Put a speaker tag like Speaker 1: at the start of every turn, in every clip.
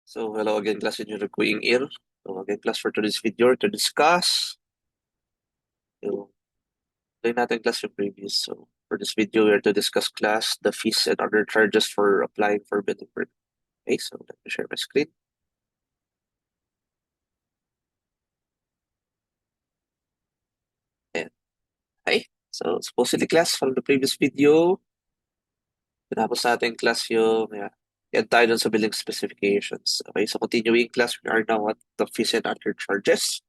Speaker 1: So, hello again, class. You're going here. So, again, class, for today's video to discuss yung tayo natin class yung previous. So, for this video, we're to discuss class, the fees and other charges for applying for building permit. Okay, so let me share my screen. And, okay. So, supposedly class, from the previous video, tinapos natin class yung, yan tayo dun sa building specifications. Okay, so continuing class, we are now at the fees and other charges.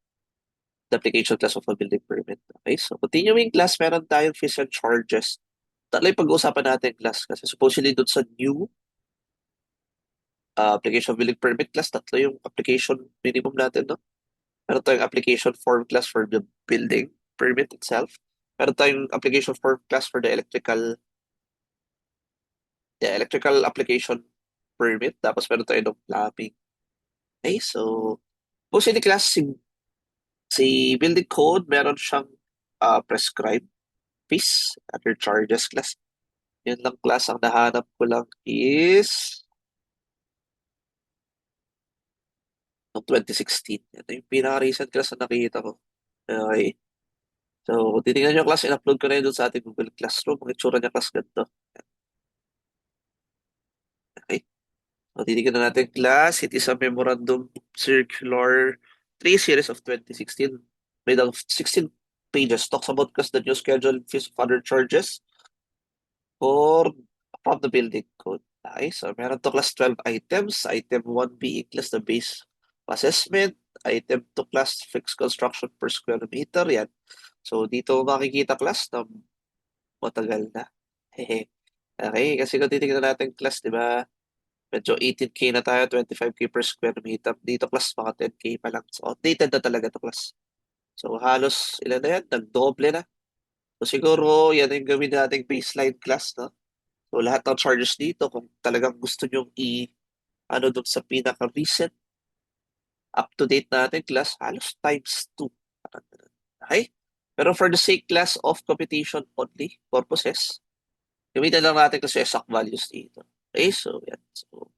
Speaker 1: The application class of a building permit. Okay, so continuing class, meron tayong fees and charges. Tatlo yung pag-uusapan natin class kasi supposedly doon sa new application building permit class, tatlo yung application minimum natin, no? Meron tayong application form class for the building permit itself. Meron tayong application form class for the electrical application permit. Tapos meron tayo ng plumbing. Okay, so supposedly class, si building code, meron siyang prescribed fees under charges class. Yun lang class, ang nahanap ko lang is noong 2016. Ito yung pinaka-recent class na nakita ko. Okay. So, kung titingnan nyo class, in-upload ko na yun doon sa ating Google Classroom. Ang itsura niya class ganito. Okay. So, titingnan na natin class. It is a Memorandum Circular 3 series of 2016. Made of 16 pages. Talks about class the new schedule, fees of other charges for from the building code. Okay. So, meron to class 12 items. Item 1 being class the base assessment. Item 2 class fixed construction per square meter. Yan. So, dito makikita class na matagal na. Hehe. Okay, kasi kung titignan natin class, di ba, medyo 18K na tayo, 25K per square meter. Dito class, mga 10K pa lang. So, outdated na talaga to class. So, halos, ilan na yan? Nagdoble na. So, siguro, yan yung gawin nating baseline class, no? So, lahat ng charges dito, kung talagang gusto nyo ano dun sa pinaka-recent, up-to-date natin class, halos times 2. Parang ganun. Okay? Pero for the sake class of computation only purposes, gamitin lang natin kasi exact values dito. Okay, so yan. So,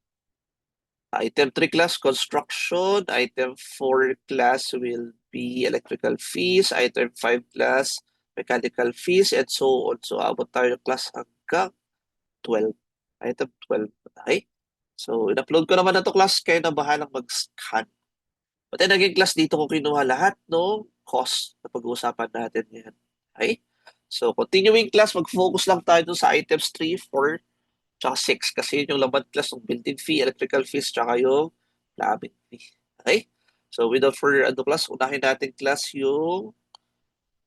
Speaker 1: item 3 class, construction. Item 4 class will be electrical fees. Item 5 class, mechanical fees, and so on. So, abot tayo ng class hanggang 12. Item 12. Okay? So, in-upload ko naman na to class. Kayo na bahalang mag-scan. But then, naging class dito ko kinuha lahat no cost na pag-uusapan natin yan. Okay? So, continuing class, mag-focus lang tayo dun sa items 3, 4, tsaka 6 kasi yun yung laman class ng building fee, electrical fees, tsaka yung plumbing fee. Okay? So, without further ado class, unahin natin class yung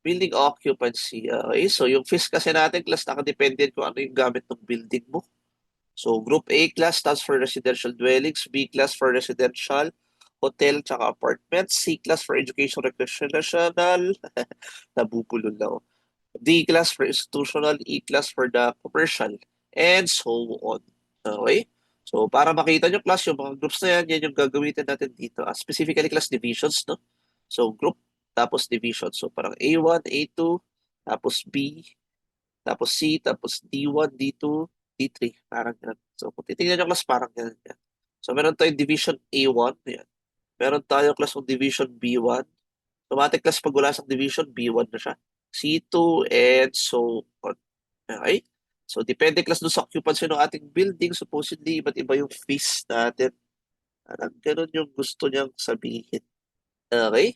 Speaker 1: building occupancy. Okay? So, yung fees kasi natin class, nakadepende kung ano yung gamit ng building mo. So, Group A class stands for residential dwellings, B class for residential, hotel, tsaka apartments, C class for education recreational, nabubulol lang ako. D class for institutional, E class for the commercial, and so on. Okay? So, para makita nyo class, yung mga groups na yan, yan yung gagamitin natin dito. Specifically class divisions, no? So, group, tapos division. So, parang A1, A2, tapos B, tapos C, tapos D1, D2, D3. Parang ganun. So, kung titignan nyo class, parang ganun yan. So, meron tayong division A1, yan. Meron tayong class ng division B1. Automatic class pag wala sa division, B1 na siya. C2, and so on. Okay? So, depende class doon sa occupancy ng ating building. Supposedly, iba't iba yung fees natin. Parang ganun yung gusto niyang sabihin. Okay?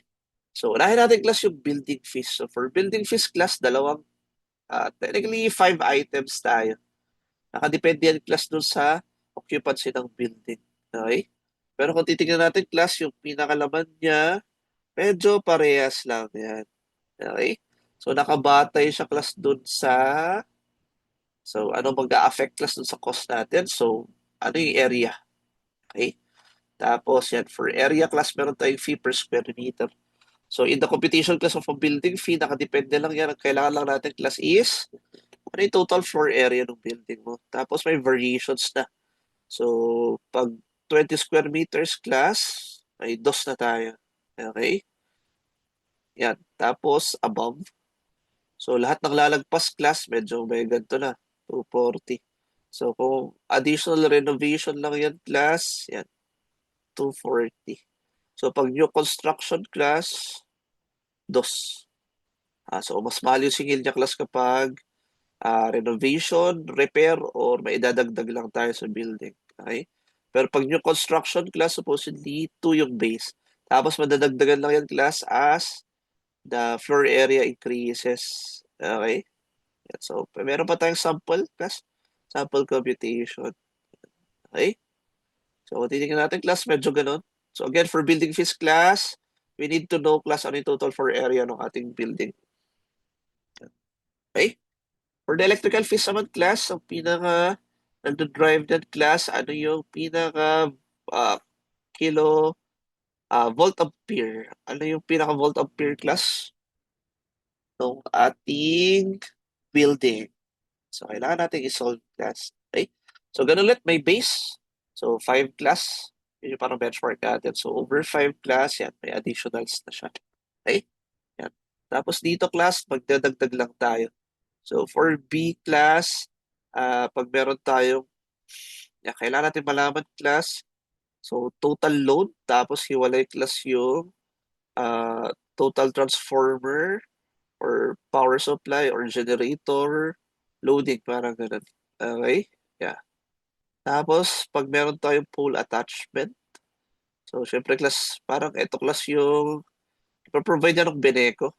Speaker 1: So, unahin natin class yung building fees. So, for building fees class, technically, 5 items tayo. Nakadepende yan class doon sa occupancy ng building. Okay? Pero kung titingnan natin class, yung pinakalaman niya, medyo parehas lang yan. Okay? So, nakabatay siya class doon so, ano mag-a-affect class doon sa cost natin? So, ano yung area? Okay? Tapos, yan, for area class, meron tayong fee per square meter. So, in the computation class of a building fee, nakadepende lang yan. Ang kailangan lang natin class is, ano yung total floor area ng building mo? Tapos, may variations na. So, pag 20 square meters class, may dos na tayo. Okay? Yan. Tapos, above. So, lahat ng lalagpas class, medyo may ganito na. 240. So, kung additional renovation lang yan class, yan. 240. So, pag new construction class, dos. So, mas mahal yung singil niya class kapag renovation, repair, or may idadagdag lang tayo sa building. Okay? Pero pag new construction class, supposedly, 2 yung base. Tapos, madadagdagan lang yung class as the floor area increases. Okay? So, meron pa tayong sample class. Sample computation. Okay? So, titignan natin class, medyo ganun. So, again, for building fees class, we need to know class ano yung total floor area ng ating building. Okay? For the electrical fees naman class, ang pinaka nagdo-drive that class, ano yung pinaka uh, kilo volt ampere. Ano yung pinaka volt ampere class ng ating building. So, kailangan natin i-solve class. Okay? So, ganun ulit, may base. So, 5 class. Yun yung parang benchmark natin. So, over 5 class, yan, may additionals na siya. Okay? Yan. Tapos dito class, magdadagdag lang tayo. So, for B class, pag meron tayong, yan, kailangan natin malaman class. So, total load, tapos hiwalay class yung total transformer or power supply or generator loading, parang ganun. Okay? Yeah. Tapos, pag meron tayong pole attachment, so, syempre class, parang ito class yung ipaprovide niya ng Beneco.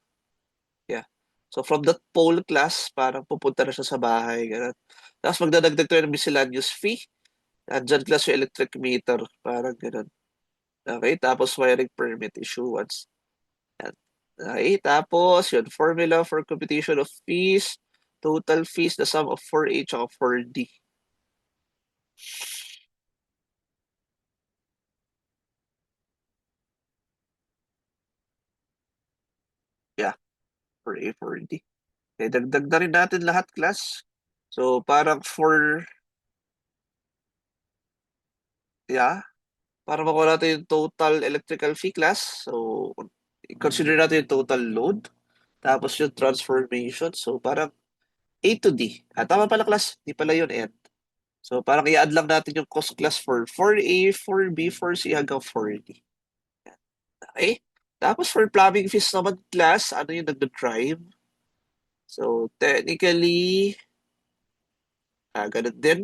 Speaker 1: Yeah. So, from that pole class, parang pupunta na siya sa bahay. Ganun. Tapos, magdadagdag tayo ng miscellaneous fee. Andyan class yung electric meter. Parang ganun. Okay? Tapos, wiring permit issuance. Yan. Okay? Tapos, yun, formula for computation of fees. Total fees, the sum of 4H at 4D. Yeah, 4A, 4D. Okay, dagdag na rin natin lahat, class. So, parang yeah, para makuha natin yung total electrical fee, class. So, consider natin yung total load. Tapos yung transformation. So, parang A to D. Tama pala, class. Di pala yun, N. So, parang i-add lang natin yung cost class for 4A, 4B, 4C hanggang 4D. Okay? Tapos for plumbing fees naman, class, ano yung nagda-drive? So, technically, ganun din.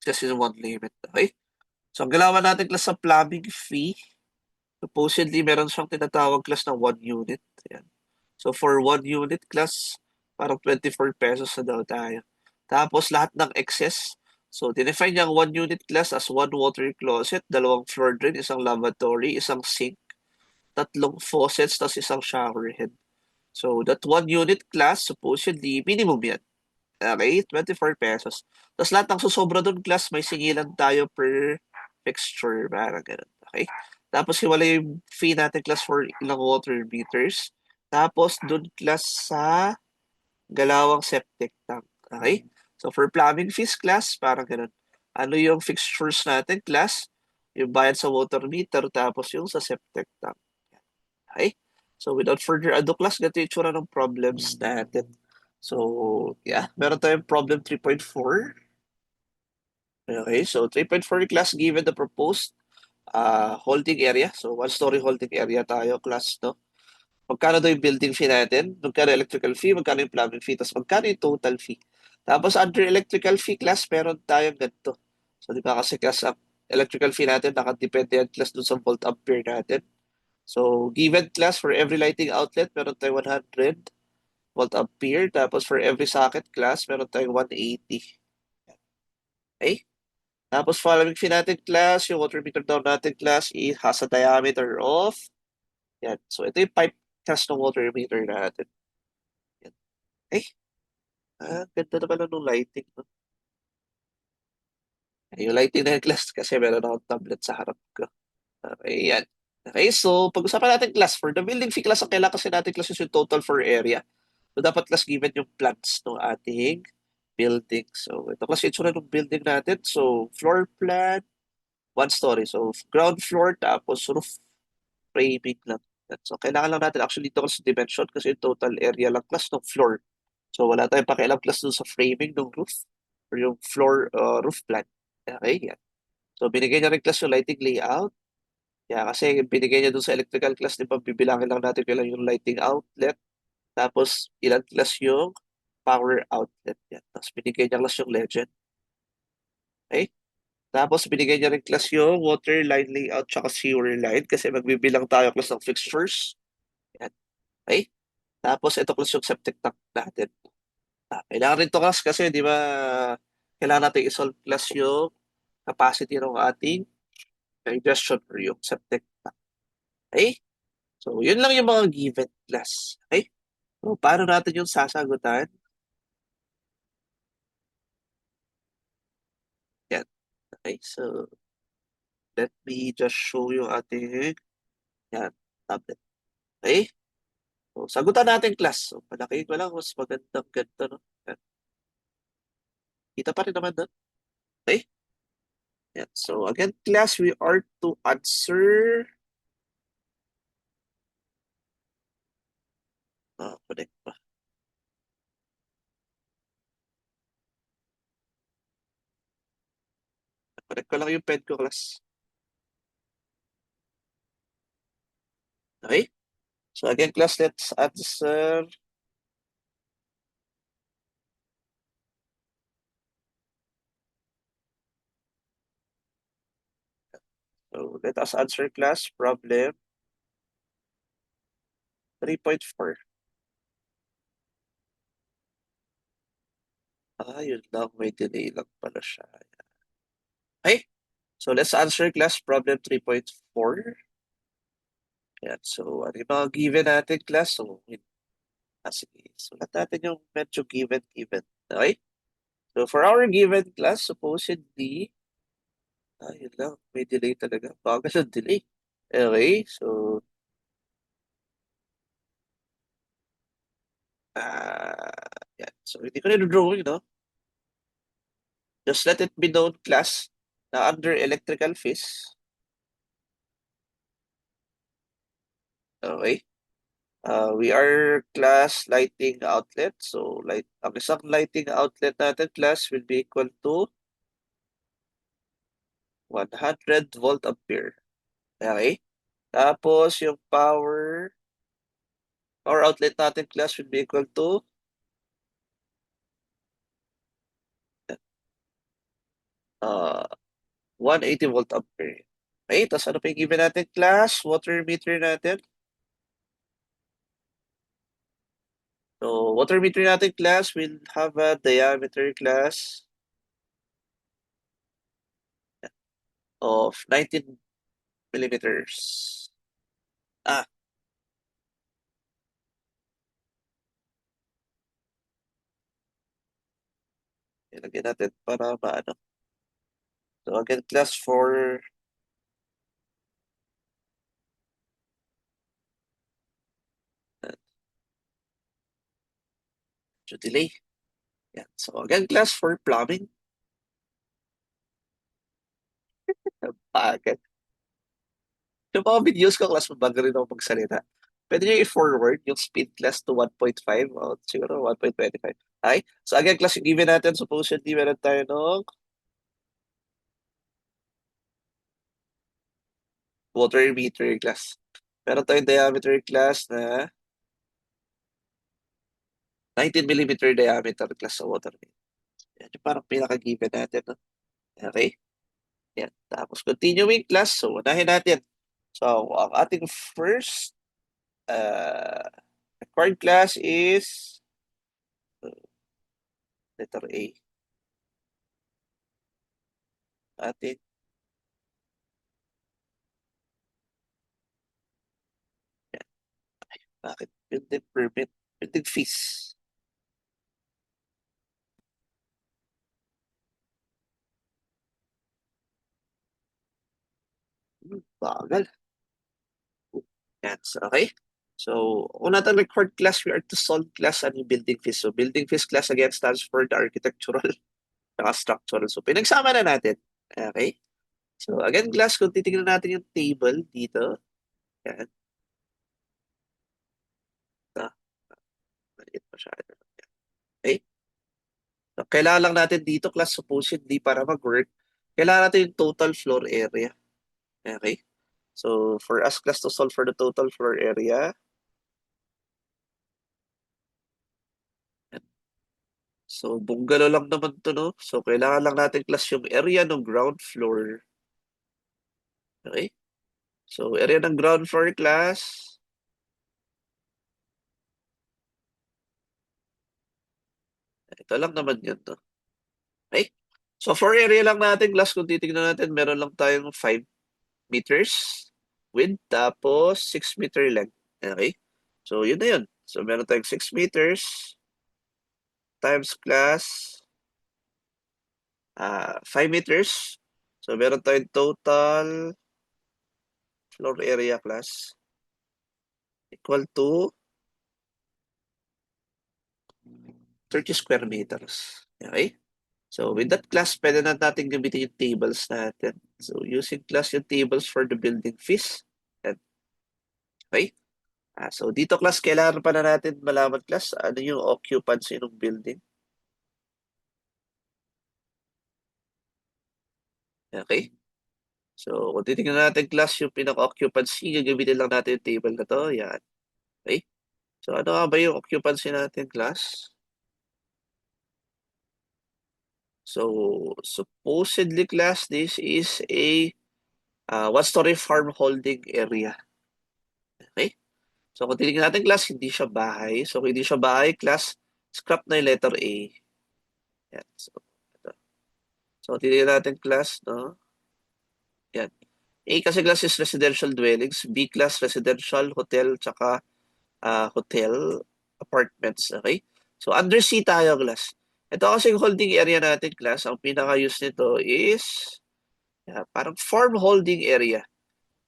Speaker 1: Just in one limit. Okay? So, ang galawan natin class sa plumbing fee, supposedly, meron siyang tinatawag class na 1 unit. Ayan. So, for 1 unit class, parang 24 pesos na daw tayo. Tapos, lahat ng excess. So, dinefine niyang 1 unit class as 1 water closet, 2 floor drain, isang lavatory, isang sink, 3 faucets, tapos isang shower head. So, that 1 unit class, supposedly, minimum yan. Okay, 24 pesos. Tapos lahat ng susobra doon, class, may singilan tayo per fixture. Parang ganun. Okay? Tapos hiwala yung fee natin, class, for ilang water meters. Tapos doon, class, sa galawang septic tank. Okay? So for plumbing fees, class, parang ganun. Ano yung fixtures natin, class? Yung bayad sa water meter, tapos yung sa septic tank. Okay? So without further ado, class, ganito yung tsura ng problems natin. So, yeah, meron tayong problem 3.4. Okay, so 3.4 class, given the proposed holding area. So, one-story holding area tayo, class, no? Magkano daw yung building fee natin? Magkano electrical fee? Magkano yung plumbing fee? Tapos magkano yung total fee? Tapos under electrical fee class, meron tayong ganito. So, di ba kasi class ang electrical fee natin, nakadepende yan class dun sa volt ampere natin. So, given class for every lighting outlet, meron tayong 100 volt ampere. Tapos for every socket class, meron tayong 180. Okay? Tapos following fee natin class, yung water meter down natin class, it has a diameter of, yan. So ito yung pipe class ng water meter natin. Yan. Okay? Ganda naman ng lighting. No? Yung lighting na yung class kasi meron akong tablet sa harap ko. Okay, yan. Okay, so pag-usapan natin class. For the building fee class, ang kailangan kasi natin class is yung total floor area. So dapat class given yung plans ng ating building. So ito class itsura ng building natin. So floor plan, one story. So ground floor tapos roof framing lang. So kailangan lang natin actually ito kasi dimension kasi yung total area lang class ng floor. So wala tayong pakialam class dun sa framing ng roof or yung floor roof plan. Okay, yan. So, binigay niya rin class yung lighting layout. Kaya kasi binigay niya dun sa electrical class, di ba, bibilangin lang natin kailan yung lighting outlet. Tapos, ilan class yung power outlet. Yan. Tapos, binigay niya class yung legend. Okay? Tapos, binigay niya rin class yung water line layout tsaka sewer line kasi magbibilang tayo class ng fixtures. Yan. Okay? Tapos, ito class yung septic tank natin. Kailangan rin to class kasi, di ba, kailangan natin isolve class yung capacity ng ating digestion or yung septic tank. Okay? So, yun lang yung mga given class. Okay? So, paano natin yung sasagutan? Yan. Okay? So, let me just show you ating yan, tablet. Okay? So, sagutan natin class. So, palakihin ko lang, mas magandang ganito, no? Yan. Kita pa rin naman doon. Okay? Yan. So, again, class, we are to answer. Connect pa. Connect ko lang yung pen ko, class. Okay? So, again, class, let's answer. So, let us answer class problem 3.4. Yun lang. May delay lang pala siya. Okay? So, let's answer class problem 3.4. Yan. So, ano yung mga given natin class? So, sige. Sulat natin yung medyo given. Okay? So, for our given class, supposedly, yun lang. May delay talaga. Bagal ang delay. Okay? So, yan. So, hindi ko na-drawing, no? Just let it be known, class, na under electrical phase, okay? We are class lighting outlet. So, ang isang lighting outlet natin, class, will be equal to 100 volt ampere. Okay? Tapos, yung power outlet natin, class, will be equal to 180 volt ampere. Okay? Tapos, ano pa yung given natin, class? Water meter natin. So, water meter natin, class, will have a diameter, class, of 19 millimeters. Ah, ilagyan natin para maano. So again, class for to delay. Yan. So again, class for plumbing. Agad. Yung mga videos ko, class, mabagal rin ako magsalita. Pwede nyo i-forward yung speed class to 1.5 o siguro 1.25. Okay? So again, class, yung given natin, supposedly meron tayo ng water meter class. Meron tayong diameter class na 19 millimeter diameter class sa water meter. Yan yung parang pinaka-given natin. No? Okay? Yan. Tapos continuing class. So, unahin natin. So, ang ating first required class is letter A. Atin. Yan. Bakit? Building permit. Building fees. Bagal. Yan. So, okay. So, una tayong required class, we are to solve class ano yung building fees. So, building fees class again stands for the architectural saka structural. So, pinagsama na natin. Okay. So, again, class, kung titignan natin yung table dito, yan. Ah, maliit masyado. Okay. So, kailangan lang natin dito, class, supposedly para mag-work. Kailangan natin yung total floor area. Okay? So, for us class to solve for the total floor area, so bungalow lang naman to, no? So, kailangan lang natin class yung area ng ground floor. Okay? So, area ng ground floor class, ito lang naman yun, to. Okay? So, for area lang natin class, kung titignan natin, meron lang tayong 5 meters width, tapos 6 meter length. Okay? So, yun na yun. So, meron tayong 6 meters times class 5 meters. So, meron tayong total floor area class equal to 30 square meters. Okay? So, with that class, pwede na natin gamitin yung tables natin. So, using class yung tables for the building fees. And, okay? So, dito class, kailangan pa na natin malaman class ano yung occupancy ng building. Okay? So, kung titignan natin class yung pinaka-occupancy, gagamitin lang natin yung table na to. Yan. Okay? So, ano nga ba yung occupancy natin class? So, supposedly class, this is a one-story farm holding area. Okay? So, kung titignan natin class, hindi siya bahay. So, kung hindi siya bahay, class, scrap na yung letter A. Yan. So, ito. So, kung titignan natin class, no? Yan. A kasi class is residential dwellings. B class, residential, hotel, tsaka hotel, apartments. Okay? So, under C tayo, class. Ito kasi yung holding area natin, class. Ang pinaka-use nito is parang farm holding area.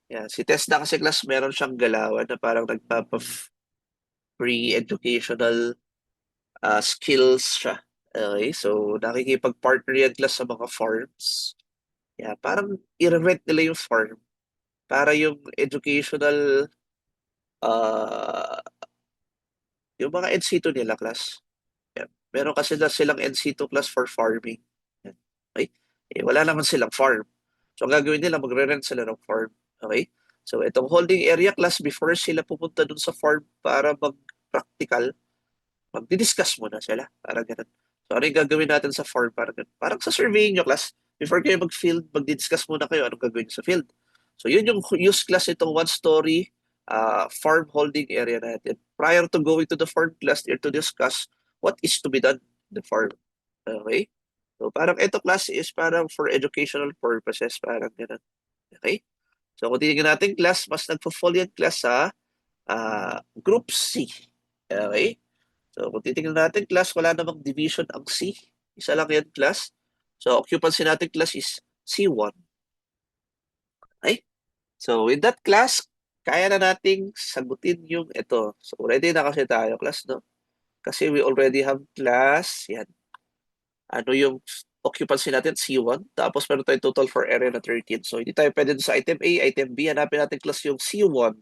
Speaker 1: Yan. Si Tesla kasi, class, meron siyang galawan na parang nagpapa-free educational skills siya. Okay? So, nakikipag-partner yan, class, sa mga farms. Yeah, parang i-rent nila yung farm para yung educational uh, yung mga NC2 nila, class. Yan. Meron kasi na silang NC2 class for farming. Yan. Okay? Eh, wala naman silang farm. So, ang gagawin nila, magre-rent sila ng farm. Okay? So, itong holding area class, before sila pupunta dun sa farm para mag-practical, magdi-discuss muna sila. Parang ganun. So, ano yung gagawin natin sa farm? Parang ganun. Parang sa surveying nyo class, before kayo mag-field, magdi-discuss muna kayo anong gagawin nyo sa field. So, yun yung use class itong one-story farm holding area natin. Prior to going to the farm class, here to discuss what is to be done in the farm. Okay? So, parang ito class is parang for educational purposes. Parang ganun. Okay? So, kung titignan natin class, mas nagpo-fall yan class sa group C. Okay? So, kung titignan natin class, wala namang division ang C. Isa lang yan class. So, occupancy natin class is C1. Okay? So, with that class, kaya na nating sagutin yung ito. So, ready na kasi tayo class, no? Kasi we already have class. Yan. Ano yung occupancy natin? C1. Tapos meron tayong total for area na 13. So, hindi tayo pwede sa item A, item B. Hanapin natin class yung C1.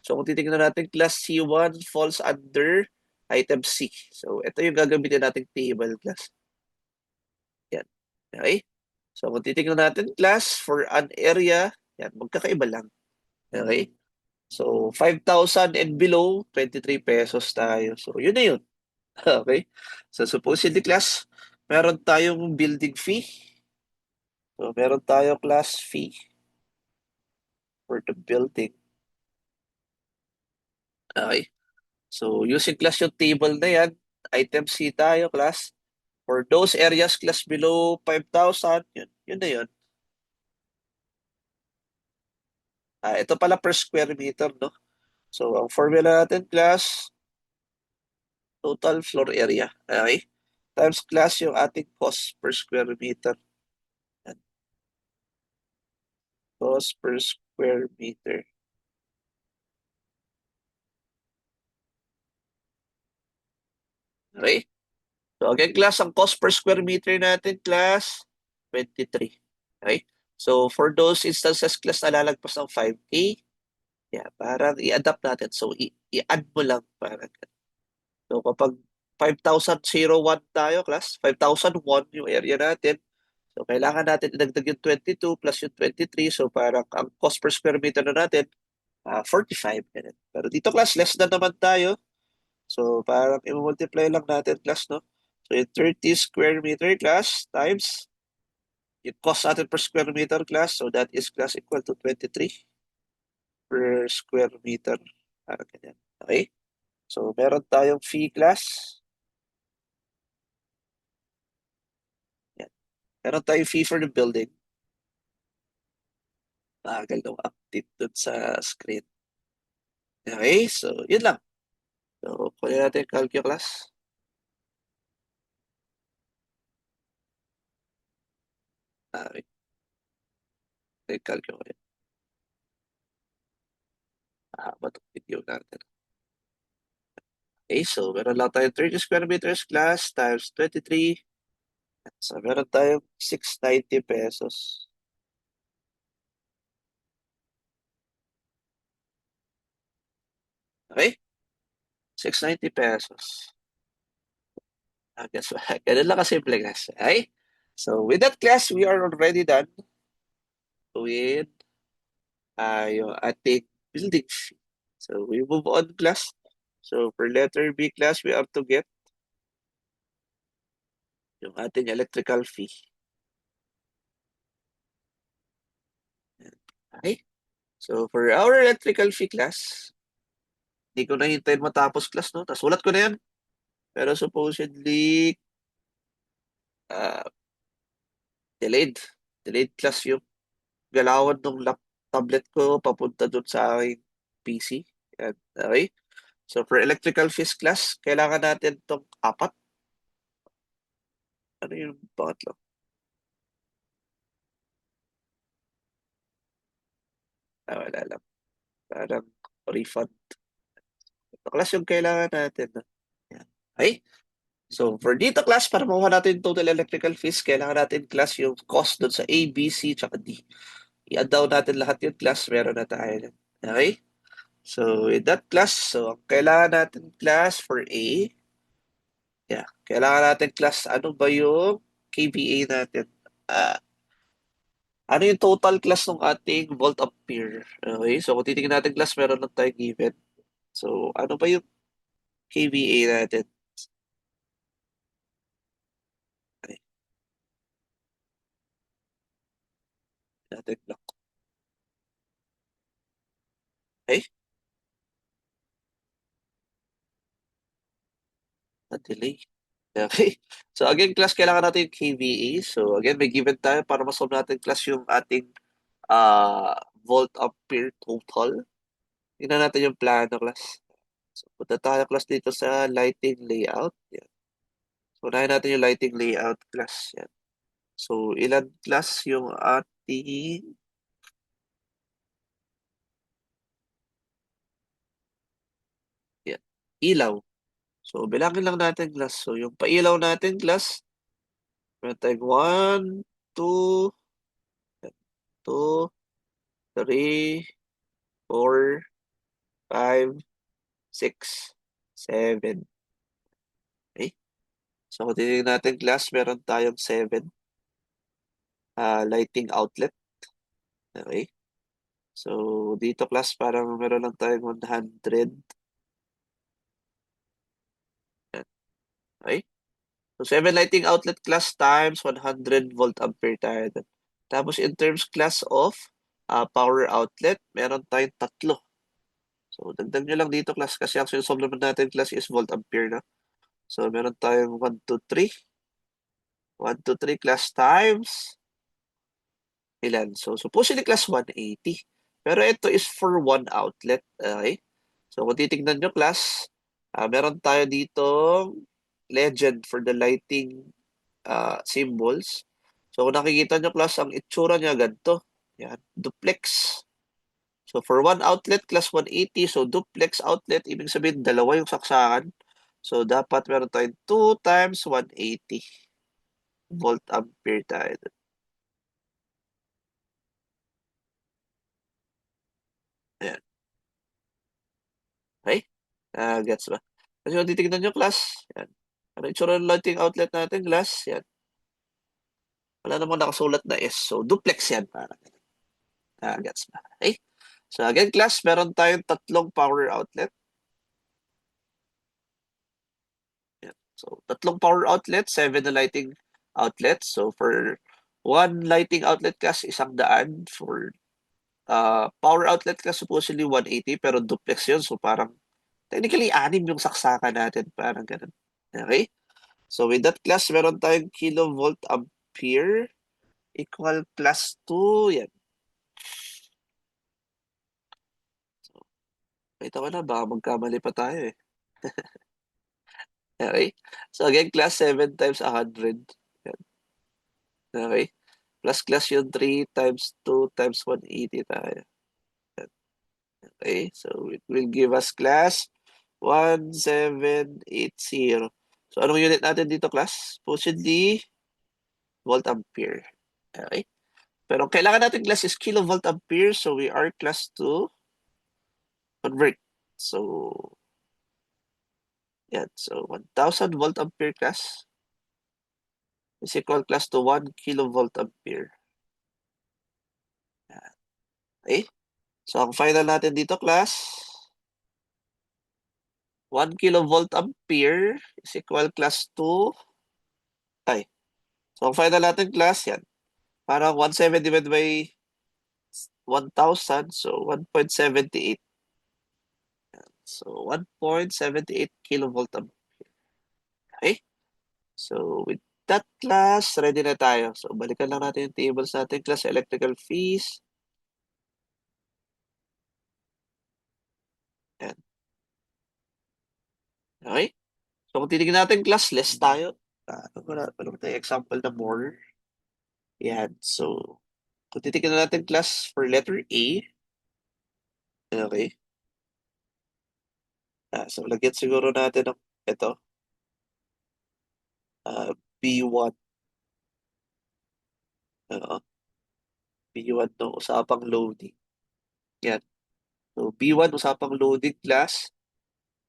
Speaker 1: So, kung titignan natin class C1 falls under item C. So, ito yung gagamitin nating table class. Yan. Okay? So, kung titignan natin class for an area, yan, magkakaiba lang. Okay? So, 5,000 and below, 23 pesos tayo. So, yun na yun. Okay? So, supposedly class, meron tayong building fee. So, meron tayo class fee for the building. Okay? So, using class yung table na yan, item C tayo class. For those areas class below 5,000, yun na yun. Ito pala per square meter, no? So, ang formula natin class, total floor area. Okay? Times class yung ating cost per square meter. Yan. Cost per square meter. Okay? So, again, class, ang cost per square meter natin, class, 23. Okay? So, for those instances, class, nalalagpas ng 5K, yeah, parang i-adapt natin. So, i-add mo lang. Parang, so, kapag 5,001 tayo, class, 5,001 yung area natin. So, kailangan natin idagdag yung 22 plus yung 23. So, parang ang cost per square meter na natin, 45. Ganun. Pero dito class, less than naman tayo. So, parang i-multiply lang natin class, no? So, yung 30 square meter class times yung cost natin per square meter class. So, that is class equal to 23 per square meter. Parang ganyan. Okay? So, meron tayong fee class. Yan. Meron tayong fee for the building. Bagal ng update dun sa screen. Okay? So, yun lang. So, kunin natin yung calculus. Okay. Calculus. Itong video natin. Okay, so meron lang tayong 30 square meters class times 23. So meron tayong 690 pesos. Okay? 690 pesos. Guess what? Ganun lang kasimple class. Okay? So with that class, we are already done with yung ating building fee. So we move on class. So for letter B class, we have to get yung ating electrical fee. Okay? So for our electrical fee class, hindi ko na hintayin matapos class, no? Tapos ulat ko na yan. Pero supposedly, uh, delayed. Delayed class yung galawan ng tablet ko papunta dun sa aking PC. Yan. Okay? So for electrical fees class, kailangan natin tong apat. Ano yung pangatlo? Wala lang. Parang refund. Ito class yung kailangan natin. No? Yan. Okay? So, for dito class, para makuha natin total electrical fees, kailangan natin class yung cost dun sa A, B, C, tsaka D. I-add down natin lahat yung class, meron na tayo. Okay? So, with that class, so, ang kailangan natin class for A, yeah, kailangan natin class, ano ba yung KVA natin? Ah, ano yung total class ng ating volt ampere? Okay, so kung titingnan natin class, meron lang tayong given. So, ano ba yung KVA natin? Okay, natin lang. Okay, na-delay. Okay. So again, class, kailangan natin yung KVA. So again, may given tayo para masolve natin class yung ating volt ampere total. Tingnan natin yung plano class. So punta tayo class dito sa lighting layout. Yan. So unahin natin yung lighting layout class. Yan. So ilan class yung ating yan, ilaw. So bilangin lang natin class. So yung pailaw natin class, meron tayong 1, 2, 2, 3, 4, 5, 6, 7. Okay? So, kung titignan natin class, meron tayong 7 lighting outlet. Okay? So, dito class, parang meron lang tayong 100. Okay? So, 7 lighting outlet class times 100 volt ampere tayo dun. Tapos, in terms class of power outlet, meron tayong tatlo. So, dagdag nyo lang dito class kasi ang sinusolve naman natin class is volt ampere na. So, meron tayong 1, 2, 3. 1, 2, 3 class times ilan? So, supposedly class 180. Pero ito is for one outlet. Okay? So, kung titignan nyo class, meron tayo dito legend for the lighting symbols. So, kung nakikita nyo class, ang itsura niya ganito. Yan, duplex. So, for one outlet, class 180. So, duplex outlet, ibig sabihin, dalawa yung saksakan. So, dapat meron tayong 2 times 180 volt ampere tayo. Ayan. Okay? Gets ba? Kasi kung titignan nyo class, yan. Ano yung itsura ng lighting outlet natin, glass? Yan. Wala namang nakasulat na S. So, duplex yan. Parang, gets ba? Okay? So, again, class, meron tayong tatlong power outlet. Yan. So, tatlong power outlet, 7 na lighting outlets. So, for one lighting outlet class, 100. For power outlet class, supposedly 180, pero duplex yun. So, parang, technically, 6 yung saksakan natin. Parang ganun. Okay? So, with that class, meron tayong kilovolt ampere equal plus 2. Yan. So, ito ko na, baka magkamali pa tayo eh. Okay? So, again, class 7 times 100. Yan. Okay? Plus class yung 3 times 2 times 180 tayo. Yan. Okay? So, it will give us class 1780. So, anong unit natin dito, class? Supposedly, volt ampere. Okay? Pero ang kailangan natin class is kilovolt ampere. So, we are class to convert. So, yan. So, 1000 volt ampere class is equal class to 1 kilovolt ampere. Yan. Okay? So, ang final natin dito class, 1 kilovolt ampere is equal class to, ay, so ang final natin class, yan. Parang 170 divided by 1,000, so 1.78. So, 1.78 kilovolt ampere. Okay? So, with that class, ready na tayo. So, balikan lang natin yung tables natin. Class electrical fees. Yan. Okay? So, kung titignan natin class, less tayo. Ano ba tayo example na more? Yan. So, kung titignan natin class for letter A, okay? So, lagyan siguro natin ng ito, B1. Uh, B1 no, usapang loading. Yan. So, B1, usapang loading class.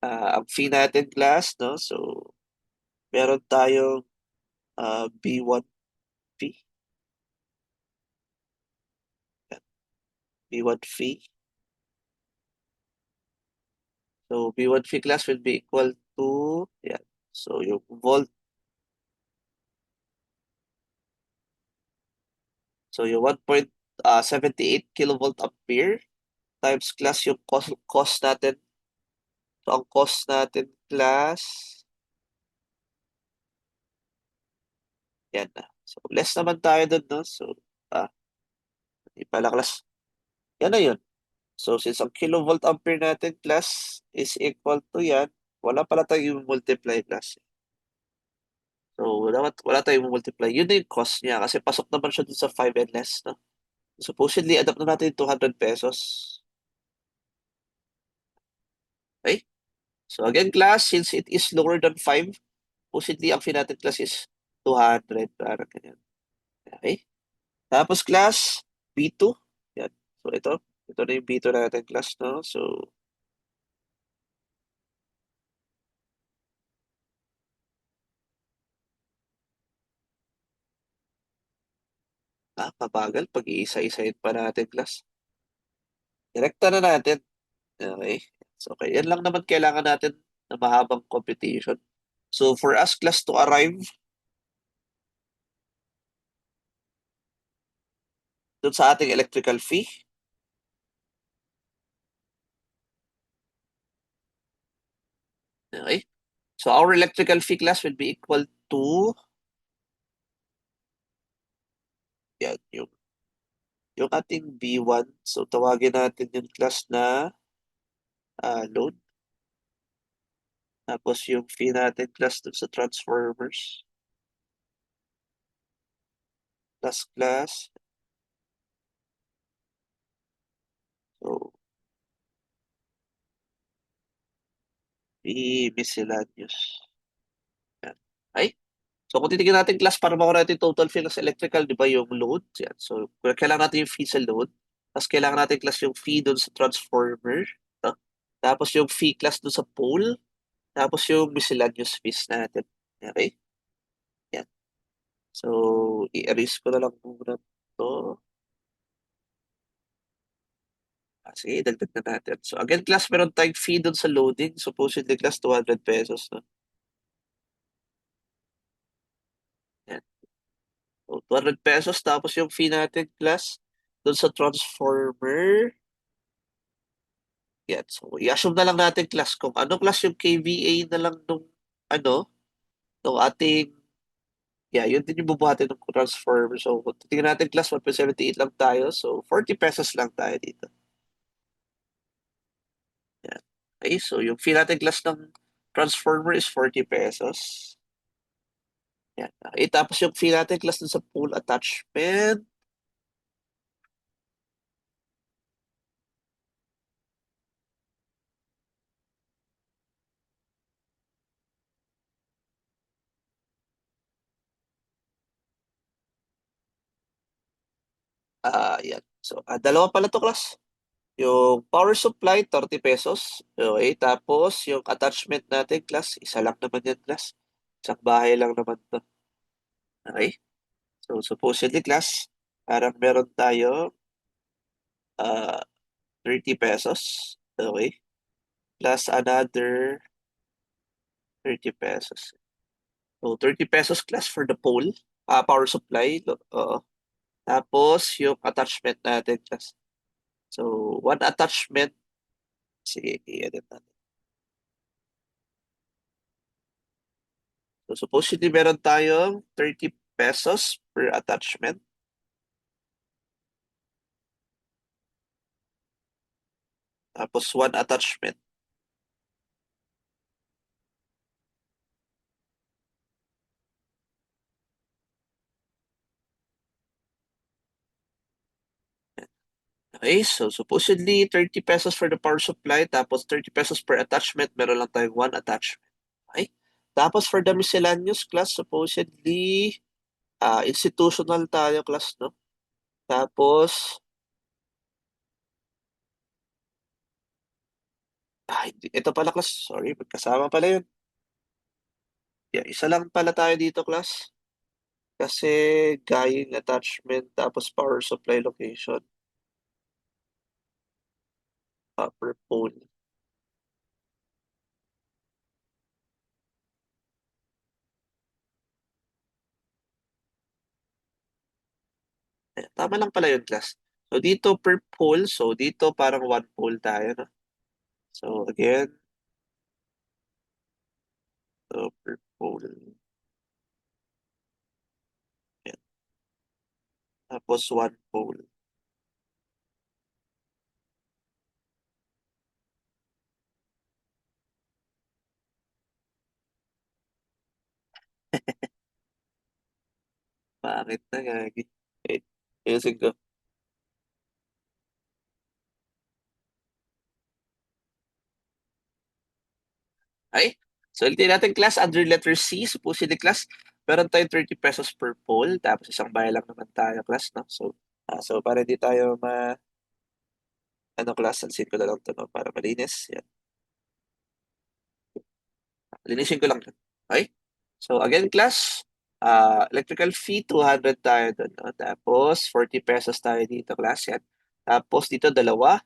Speaker 1: Ang fee natin class, no? So, meron tayong B1 fee. Yan. B1 fee. So, B1 fee class will be equal to, yan. So, yung volt. So, yung 1.78 kilovolt ampere times class yung cost natin. So, ang cost natin class, yan na. So, less naman tayo dun, no? So, hindi pala class. Yan na yun. So, since ang kilovolt ampere natin class is equal to yan, wala pala tayong multiply class. So, wala tayong multiply. Yun na yung cost niya kasi pasok naman siya dun sa 5 and less, no? Supposedly, adapt na natin yung 200 pesos. Okay? So, again, class, since it is lower than 5, supposedly, ang fee natin class is 200. Parang ganyan. Okay? Tapos, class, B2. Yan. So, ito na yung B2 natin class, no? So, mabagal pag iisa-isahin pa natin class. Direkta na natin. Okay. So, okay. Yan lang naman kailangan natin na mahabang computation. So, for us class to arrive dun sa ating electrical fee, okay. So, our electrical fee class will be equal to, yan, yung ating B1. So, tawagin natin yung class na load. Tapos, yung fee natin class dun sa transformers. Class. So, fee miscellaneous. Yan. Okay. So, kung titignan natin class para makuha natin total fee sa electrical, di ba yung load? Yan. So, kailangan natin yung fee sa load. Tapos, kailangan natin class yung fee doon sa transformer. No? Tapos, yung fee class doon sa pole. Tapos, yung miscellaneous fees natin. Okay? Yan. So, i-erase ko na lang muna to. Sige, dagdag na natin. So, again, class, meron tayong fee dun sa loading. Supposedly, class, 200 pesos. No? Yan. So, 200 pesos. Tapos yung fee natin, class, dun sa transformer. Yan. So, i-assume na lang natin, class, kung ano class yung KVA na lang nung, ano, nung ating, yeah, yun din yung bubuhatin ng transformer. So, kung titingnan natin, class, 1.78 lang tayo. So, 40 pesos lang tayo dito. Yan. Okay, so yung fee natin, class, ng transformer is 40 pesos. Yan. Okay, tapos yung fee natin, class, dun sa pool attachment. Yan. So, dalawa pala to, class. Yung power supply, 30 pesos. Okay, tapos yung attachment natin, class, isa lang naman yan, class. Isang bahay lang naman to. Okay? So, supposedly, class, parang meron tayo uh, 30 pesos. Okay? Plus another 30 pesos. So, 30 pesos, class, for the pole. Power supply. Oo. Tapos, yung attachment natin, class. So, one attachment. Sige, i-edit natin. So, supposedly meron tayong 30 pesos per attachment. Tapos, one attachment. Okay, so supposedly 30 pesos for the power supply, tapos 30 pesos per attachment, meron lang tayong one attachment. Okay? Tapos for the miscellaneous class, supposedly institutional tayo class, no? Tapos, ito pala class, sorry, magkasama pala yun. Yeah, isa lang pala tayo dito class. Kasi guying attachment, tapos power supply location, per pole. Tama lang pala yun, class. So, dito per pole. So, dito parang one pole tayo, no? So, again, so per pole. Yan. Tapos, one pole. Pangit na gagi. Wait, ayusin ko. Ay, so ulitin natin, class, under letter C, supposedly, class, meron tayong 30 pesos per pole. Tapos, isang bahay lang naman tayo, class, no? So, para di tayo class, alsin ko na lang to, no? Para malinis. Yan. Linisin ko lang. Okay? So, again, class, electrical fee, 200 tayo doon. No? Tapos, 40 pesos tayo dito, class. Yan. Tapos, dito, dalawa.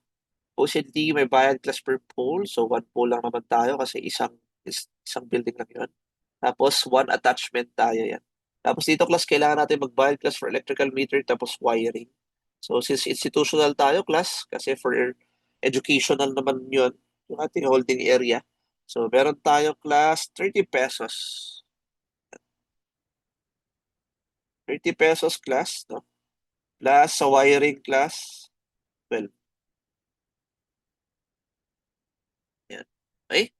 Speaker 1: Supposedly, may bayad class per pole. So, one pole lang naman tayo kasi isang building lang yun. Tapos, one attachment tayo yan. Tapos, dito, class, kailangan natin magbayad class for electrical meter tapos wiring. So, since institutional tayo, class, kasi for educational naman yun, yung ating holding area. So, meron tayo class 30 pesos. 30 pesos class, no? Plus sa wiring class, 12. Yan. Okay?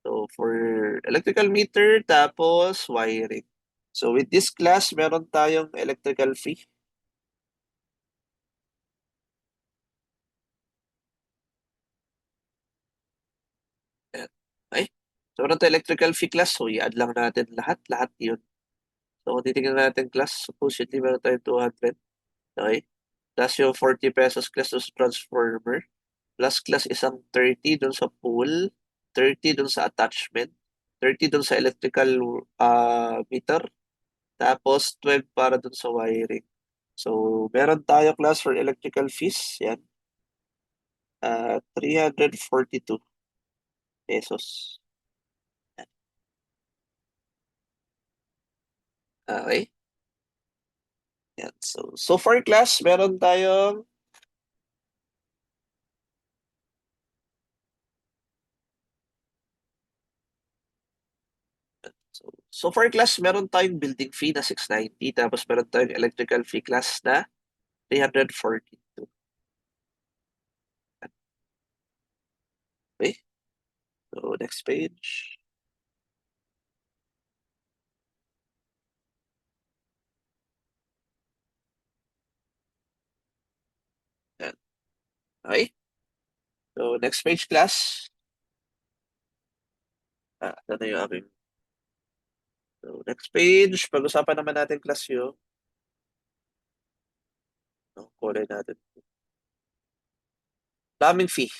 Speaker 1: So, for electrical meter, tapos wiring. So, with this class, meron tayong electrical fee. Yan. Okay? So, meron tayong electrical fee class. So, i-add lang natin lahat. Lahat yun. So, kung titignan natin class, supposedly meron tayong 200. Okay? Plus yung 40 pesos class sa transformer. Plus class isang 30 dun sa pool. 30 dun sa attachment. 30 dun sa electrical meter. Tapos 12 para dun sa wiring. So, meron tayo class for electrical fees. Yan. 342 pesos. Okay. Yan. So far class, meron tayong so far class, meron tayong building fee na 690. Tapos meron tayong electrical fee class na 342. Okay. So, next page. Yan. Okay. So, next page class. Ito na yung aking. So, next page. Pag-usapan naman natin class yung kulay natin. Daming fee.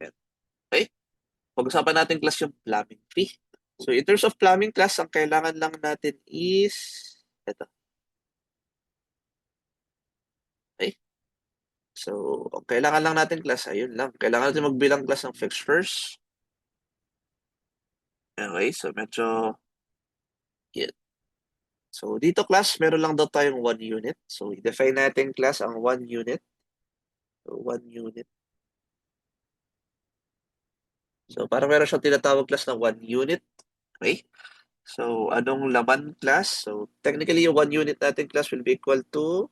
Speaker 1: Yan. Okay. Pag-usapan natin class yung plumbing fee. So, in terms of plumbing class, ang kailangan lang natin is ito. Okay. So, ang kailangan lang natin class, ayun lang. Kailangan natin magbilang class ng fixtures. Okay, so medyo, yeah. So, dito class, meron lang daw tayong 1 unit. So, i-define natin class ang 1 unit. So, 1 unit. So, para meron siyang tinatawag class ng 1 unit. Okay? So, anong laman class? So, technically, yung 1 unit natin class will be equal to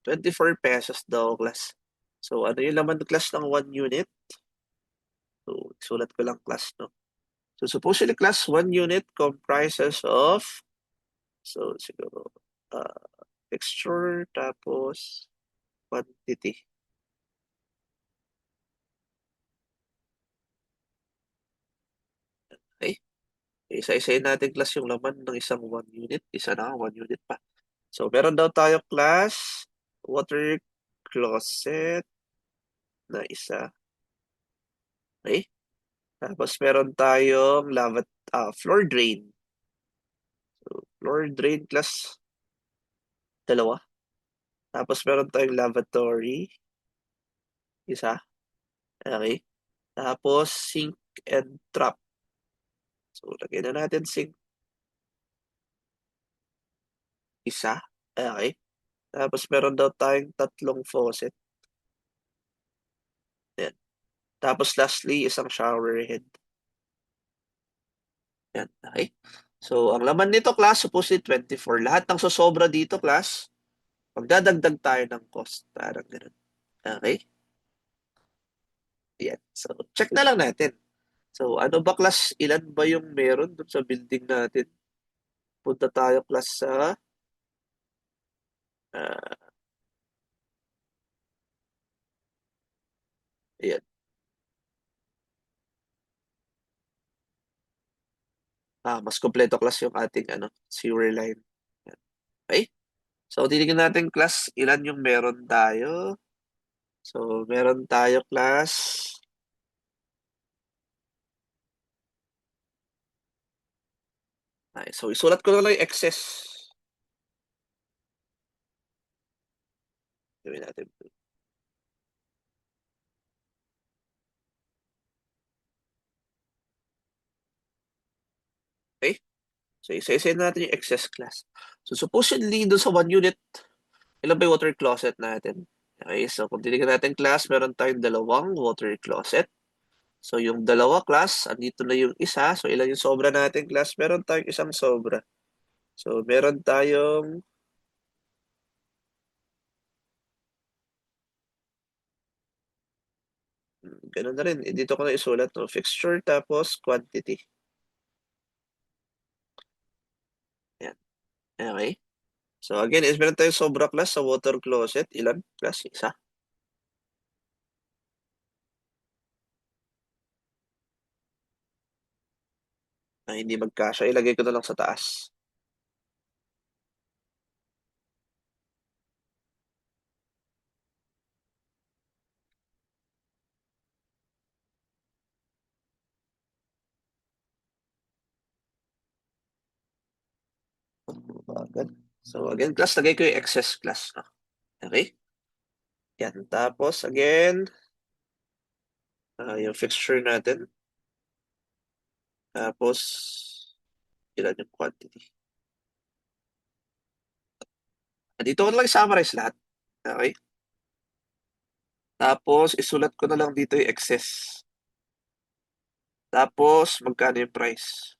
Speaker 1: 24 pesos daw class. So, ano yung laman class ng 1 unit? So, sulat ko lang class, no? So, supposedly class 1 unit comprises of, so, siguro, uh, texture, tapos quantity. Okay? Isa-isayin natin class yung laman ng isang 1 unit. Isa na, 1 unit pa. So, meron daw tayo class water closet na isa. Okay? Tapos meron tayong floor drain. So, floor drain class dalawa. Tapos meron tayong lavatory, isa. Okay? Tapos sink and trap. So, lagyan na natin sink, isa. Okay? Tapos meron daw tayong tatlong faucet. Yan. Tapos lastly, isang shower head. Yan. Okay? So, ang laman nito, class, supposedly 24. Lahat ng sosobra dito, class, magdadagdag tayo ng cost. Parang ganun. Okay? Yan. So, check na lang natin. So, ano ba, class? Ilan ba yung meron dun sa building natin? Punta tayo, class, sa uh, yan. Mas kompleto, class, yung ating sewer line. Yan. Okay? So, titignan natin, class, ilan yung meron tayo. So, meron tayo, class. Ay, so, isulat ko na lang yung excess. Gawin natin. Okay? So, isa-isa natin yung excess class. So, supposedly, doon sa 1 unit, ilan ba yung water closet natin? Okay, so kung titignan natin class, meron tayong dalawang water closet. So, yung dalawa class, andito na yung isa. So, ilan yung sobra natin class? Meron tayong isang sobra. So, meron tayong, ganun na rin. Dito ko na isulat, no? Fixture tapos quantity. Yan. Okay. So, again, is meron tayong sobra class sa water closet. Ilan class? Isa. Na hindi magkasya. Ilagay ko na lang sa taas. Agad. So, again, class, lagay ko yung excess class. No? Okay? Yan. Tapos, again, yung fixture natin. Tapos, ilan yung quantity. Dito ko na lang summarize lahat. Okay? Tapos, isulat ko na lang dito yung excess. Tapos, magkano yung price.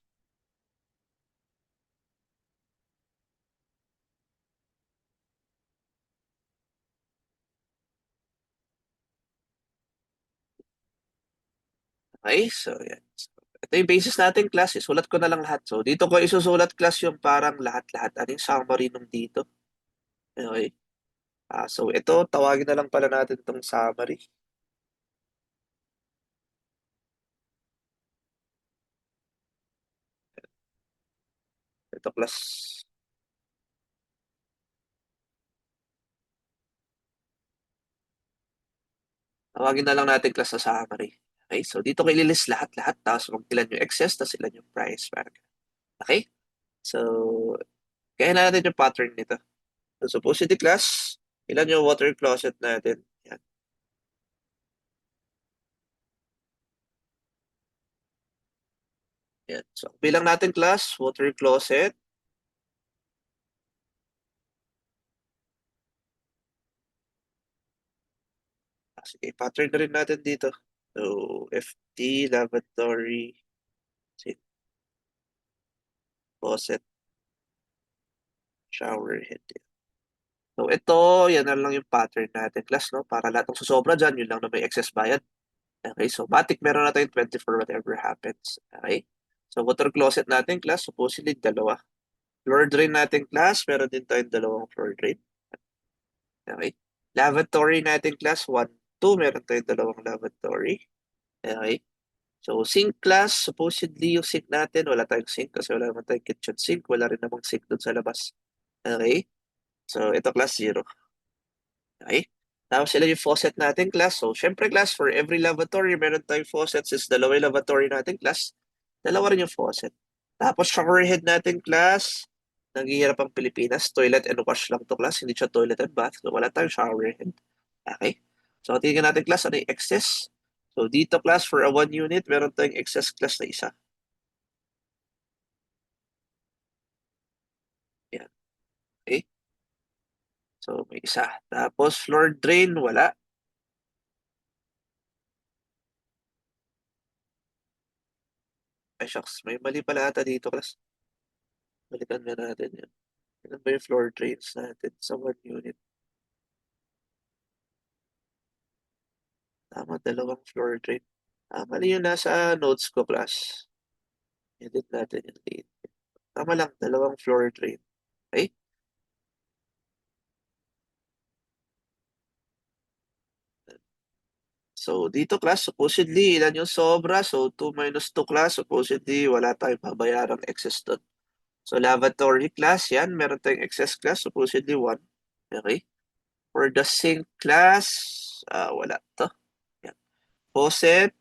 Speaker 1: Okay? So, yan. So, ito yung basis natin, class. Isulat ko na lang lahat. So, dito ko isusulat, class, yung parang lahat-lahat. Ano yung summary nung dito? Okay? So, ito, tawagin na lang pala natin itong summary. Ito, class. Tawagin na lang natin class sa summary. Okay? So, dito ko ililist lahat-lahat. Tapos, kung ilan yung excess, tapos ilan yung price. Parang. Okay? So, kaya na natin yung pattern nito. So, supposedly class, ilan yung water closet natin? Yan. Yan. So, bilang natin class, water closet. Sige, pattern na rin natin dito. So, FT, lavatory, sink, faucet, shower head. So, ito, yan na lang yung pattern natin, class, no? Para lahat ng susobra dyan, yun lang na may excess bayad. Okay, so matic meron na tayong 20 for whatever happens. Okay? So, water closet natin, class, supposedly dalawa. Floor drain natin, class, meron din tayong dalawang floor drain. Okay? Lavatory natin, class, 1, 2, meron tayong dalawang lavatory. Okay? So, sink class, supposedly yung sink natin, wala tayong sink kasi wala naman tayong kitchen sink. Wala rin namang sink doon sa labas. Okay? So, ito class 0. Okay? Tapos sila yung faucet natin class. So, syempre class, for every lavatory, meron tayong faucet. Since dalawa yung lavatory natin class, dalawa rin yung faucet. Tapos shower head natin class, naghihirap ang Pilipinas. Toilet and wash lang to class, hindi siya toilet and bath. So, wala tayong shower head. Okay? So, tingnan natin class, ano yung excess? So, dito class, for a 1 unit, meron tayong excess class na isa. Yan. Okay? So, may isa. Tapos, floor drain, wala. Ay, shucks. May mali pala ata dito, class. Balikan na natin yun. Ilan ba yung floor drains natin sa 1 unit? Tama, dalawang floor drain. Mali yung nasa notes ko, class. Edit natin yung date. Tama lang, dalawang floor drain. Okay? So, dito, class, supposedly, ilan yung sobra? So, 2 minus 2, class, supposedly, wala tayong babayarang excess doon. So, lavatory class, yan, meron tayong excess class, supposedly 1. Okay? For the sink class, wala to. Yan. Faucet,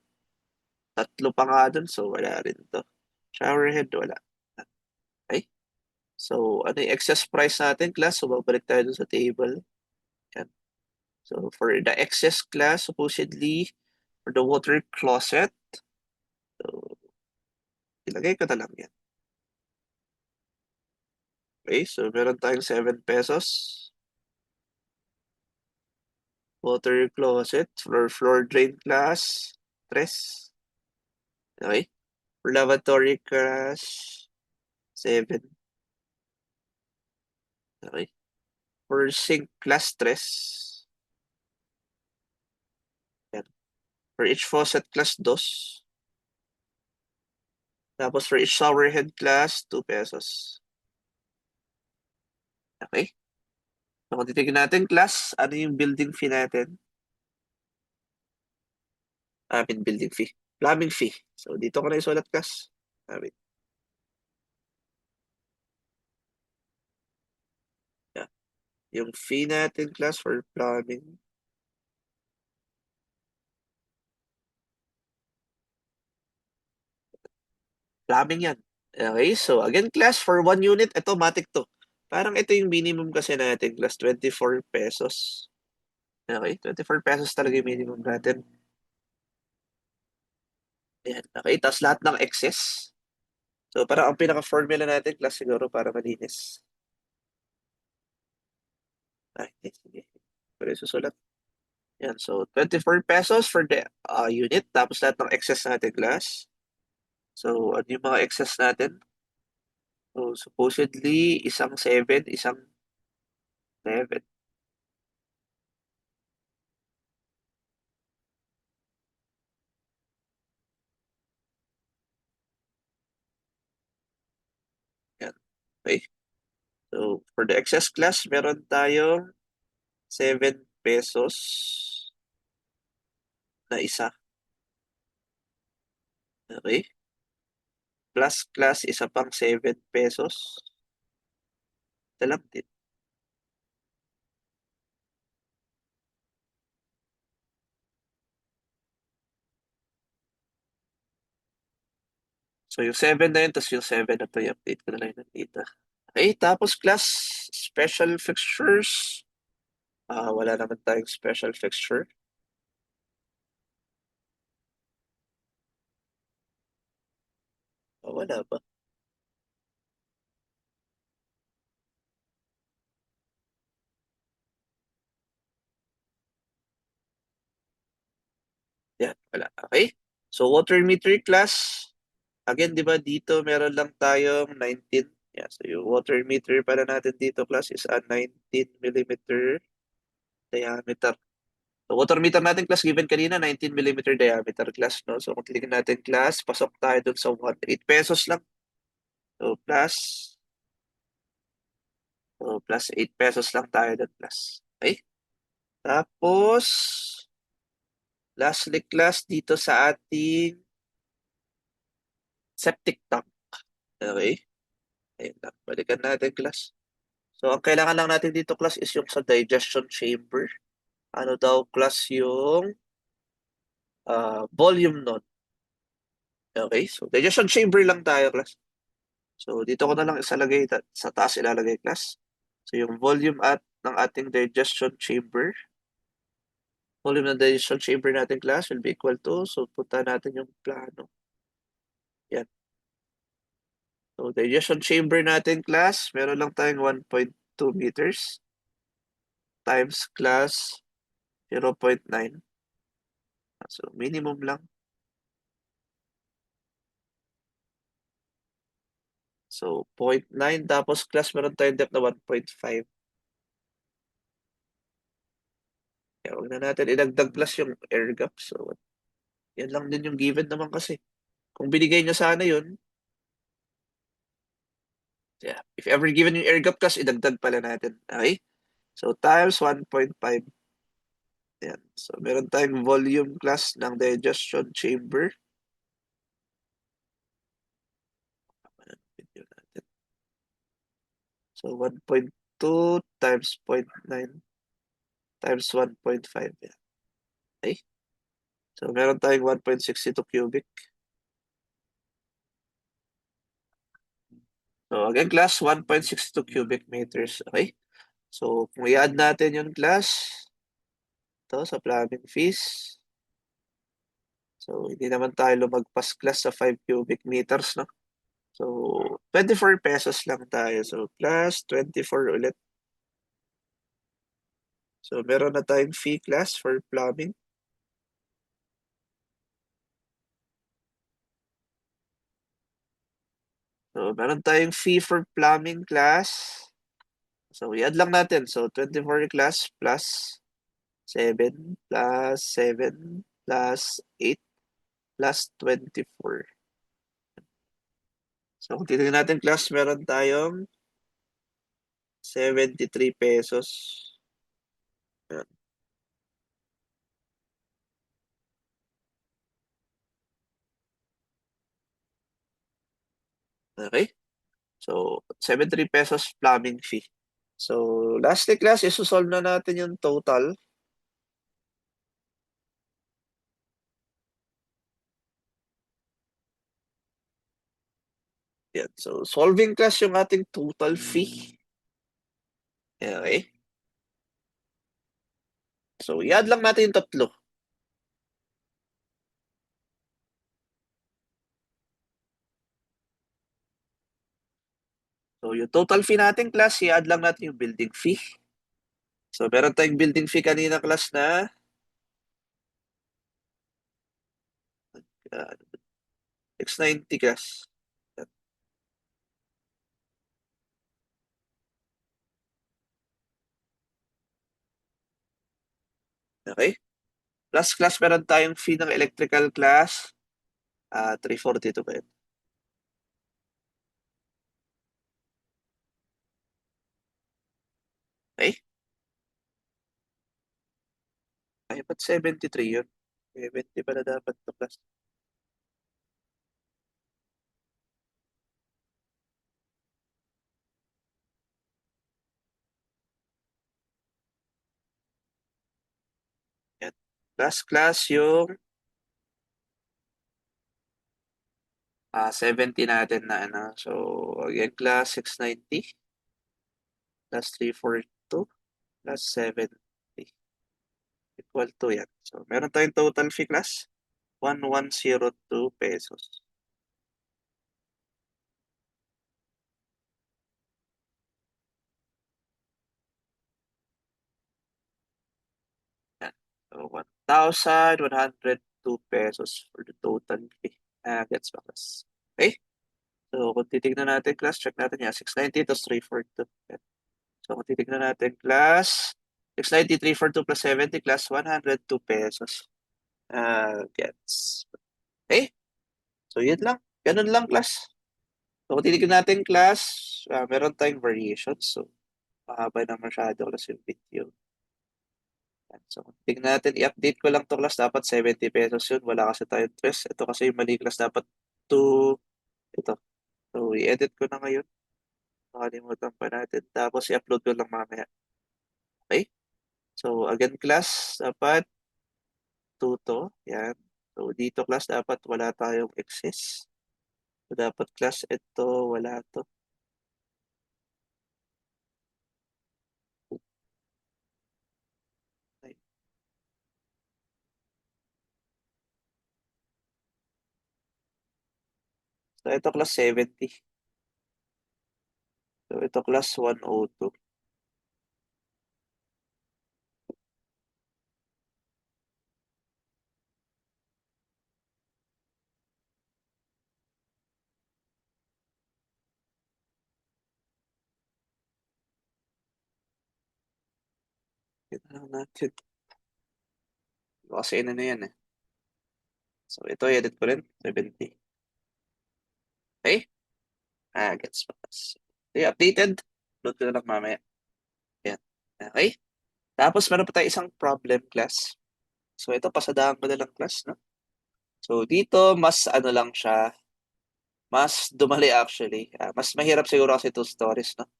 Speaker 1: tatlo pa nga dun, so wala rin to. Shower head, wala. Okay? So, ano yung excess price natin, class? So, babalik tayo dun sa table. Yan. So, for the excess class, supposedly, for the water closet, so, ilagay ko na lang yan. Okay, so meron tayong 7 pesos. Water closet, floor drain class, 3. Okay? For lavatory class, 7. Okay? For sink class, 3. Yan. For each faucet class, 2. Tapos for each shower head class, 2 pesos. Okay? So, kung titignan natin, class, ano yung building fee natin? Building fee. Plumbing fee. So, dito ko na isulat, class. Wait. Yeah. Yung fee natin, class, for plumbing. Plumbing yan. Okay, so again class, for 1 unit, ito matic to. Parang ito yung minimum kasi natin class, 24 pesos. Okay, 24 pesos talaga yung minimum natin. Ayan, okay, tapos lahat ng excess. So parang ang pinaka-formula natin class siguro para malinis. Ay, sige. Pero susulat. Yan, so 24 pesos for the unit, tapos lahat ng excess natin class. So ano yung mga excess natin? So supposedly, isang 7, isang 7. Yan, okay. So for the excess class, meron tayong 7 pesos na isa. Okay. Plus class, isa pang 7 pesos. Ito lang din. So yung 7 na yun, tapos yung 7 na to, i-update ko na lang yun dito. Okay, tapos class, special fixtures. Wala naman tayong special fixture. Wala ba? Yan, wala. Okay. So water meter class, again, di ba dito meron lang tayong 19. Yeah, so yung water meter para natin dito class is a 19 millimeter diameter. So water meter natin class given kanina 19 millimeter diameter class, no? So kung titignan natin class, pasok tayo dun sa 8 pesos lang. So plus 8 pesos lang tayo dun class. Okay? Tapos, lastly class dito sa ating septic tank. Okay? Ayun lang. Balikan natin class. So, ang kailangan lang natin dito class is yung sa digestion chamber. Ano daw class yung volume nun. Okay? So, digestion chamber lang tayo class. So, dito ko na lang isalagay sa taas ilalagay class. So, yung volume ng ating digestion chamber. Volume ng digestion chamber natin class will be equal to, so punta natin yung plano. Yan. So, digestion chamber natin class, meron lang tayong 1.2 meters times class 0.9. So, minimum lang. So, 0.9 tapos class meron tayong depth na 1.5. Kaya huwag na natin idagdag plus yung air gap. So, yan lang din yung given naman kasi. Kung binigay nyo sana yun, yeah, if ever given yung air gap class, idagdag pala natin. Okay? So, times 1.5. Yan. So, meron tayong volume class ng digestion chamber. Video natin. So, 1.2 times 0.9 times 1.5. Yan. Okay? So, meron tayong 1.62 cubic. So, again, class, 1.62 cubic meters. Okay? So, kung i-add natin yung class, ito sa plumbing fees. So, hindi naman tayo lumagpas class sa 5 cubic meters, no? So, 24 pesos lang tayo. So, plus 24 ulit. So, meron na tayong fee class for plumbing. So, meron tayong fee for plumbing class. So, i-add lang natin. So, 24 class plus 7 plus 7 plus 8 plus 24. So, kung titignan natin class, meron tayong 73 pesos. Ayan. Okay? So, 73 pesos plumbing fee. So, lastly class, isosolve na natin yung total. Yan. So, solving class yung ating total fee. Okay. So, i-add lang natin yung tatlo. So, yung total fee natin class, i-add lang natin yung building fee. So, meron tayong building fee kanina class na uh, 690 class. Okay. Plus class, meron tayong fee ng electrical class. 342 ba yun? Okay. Ay, ba't 73 yun? 70 pala dapat to class. Yan. Plus class yung 70 natin na ano. So, again, class 690 plus 342 plus 70 equal to yan. So, meron tayong total fee class 1102 pesos. Yan. So, 1,102 pesos for the total fee. Gets ba class? Okay? So, kung titignan natin class, check natin yan. 690 plus 342. Yan. So, kung titignan natin class, 690, 342 plus 70 class 102 pesos. Gets. Okay? So, yun lang. Ganun lang class. So, kung titignan natin class, meron tayong variations. So, mahaba na masyado class yung video. Yan. So, kung tignan natin, i-update ko lang to class. Dapat 70 pesos yun. Wala kasi tayong stress. Ito kasi yung mali class. Dapat 2, ito. So, i-edit ko na ngayon. Nakalimutan pa natin. Tapos, i-upload ko lang mamaya. Okay? So, again class, dapat 2 to. Yan. So, dito class, dapat wala tayong excess. So, dapat class, ito, wala to. Okay. So, ito class 70. So, ito class 102. Ito lang natin. Kasi ano na yan eh. So, ito, edit ko rin. 70. Okay? Gets pa. Okay, updated. Load ko na lang mamaya. Yan. Okay? Tapos, meron pa tayo isang problem class. So, ito, pasadahan ko na lang class, no? So, dito, mas ano lang siya. Mas dumali actually. Mas mahirap siguro kasi two stories, no?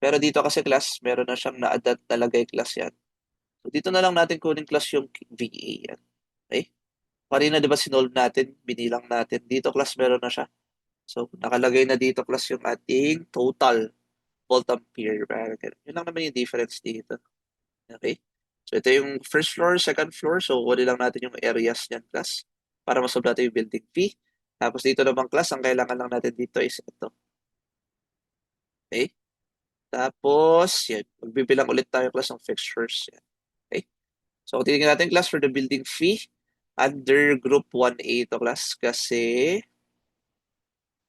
Speaker 1: Pero dito kasi class, meron na siyang na-adapt talaga yung class yan. So, dito na lang natin kunin class yung VA yan. Okay? Kanina, di ba, sinolve natin, binilang natin. Dito class, meron na siya. So, nakalagay na dito class yung ating total volt ampere. Parang ganun. Yun lang naman yung difference dito. Okay? So, ito yung first floor, second floor. So, kunin lang natin yung areas niyan class para masolve natin yung building fee. Tapos dito naman class, ang kailangan lang natin dito is ito. Okay? Tapos, yan. Magbibilang ulit tayo class ng fixtures. Yan. Okay? So, kung titignan natin class for the building fee, under group 1A to class kasi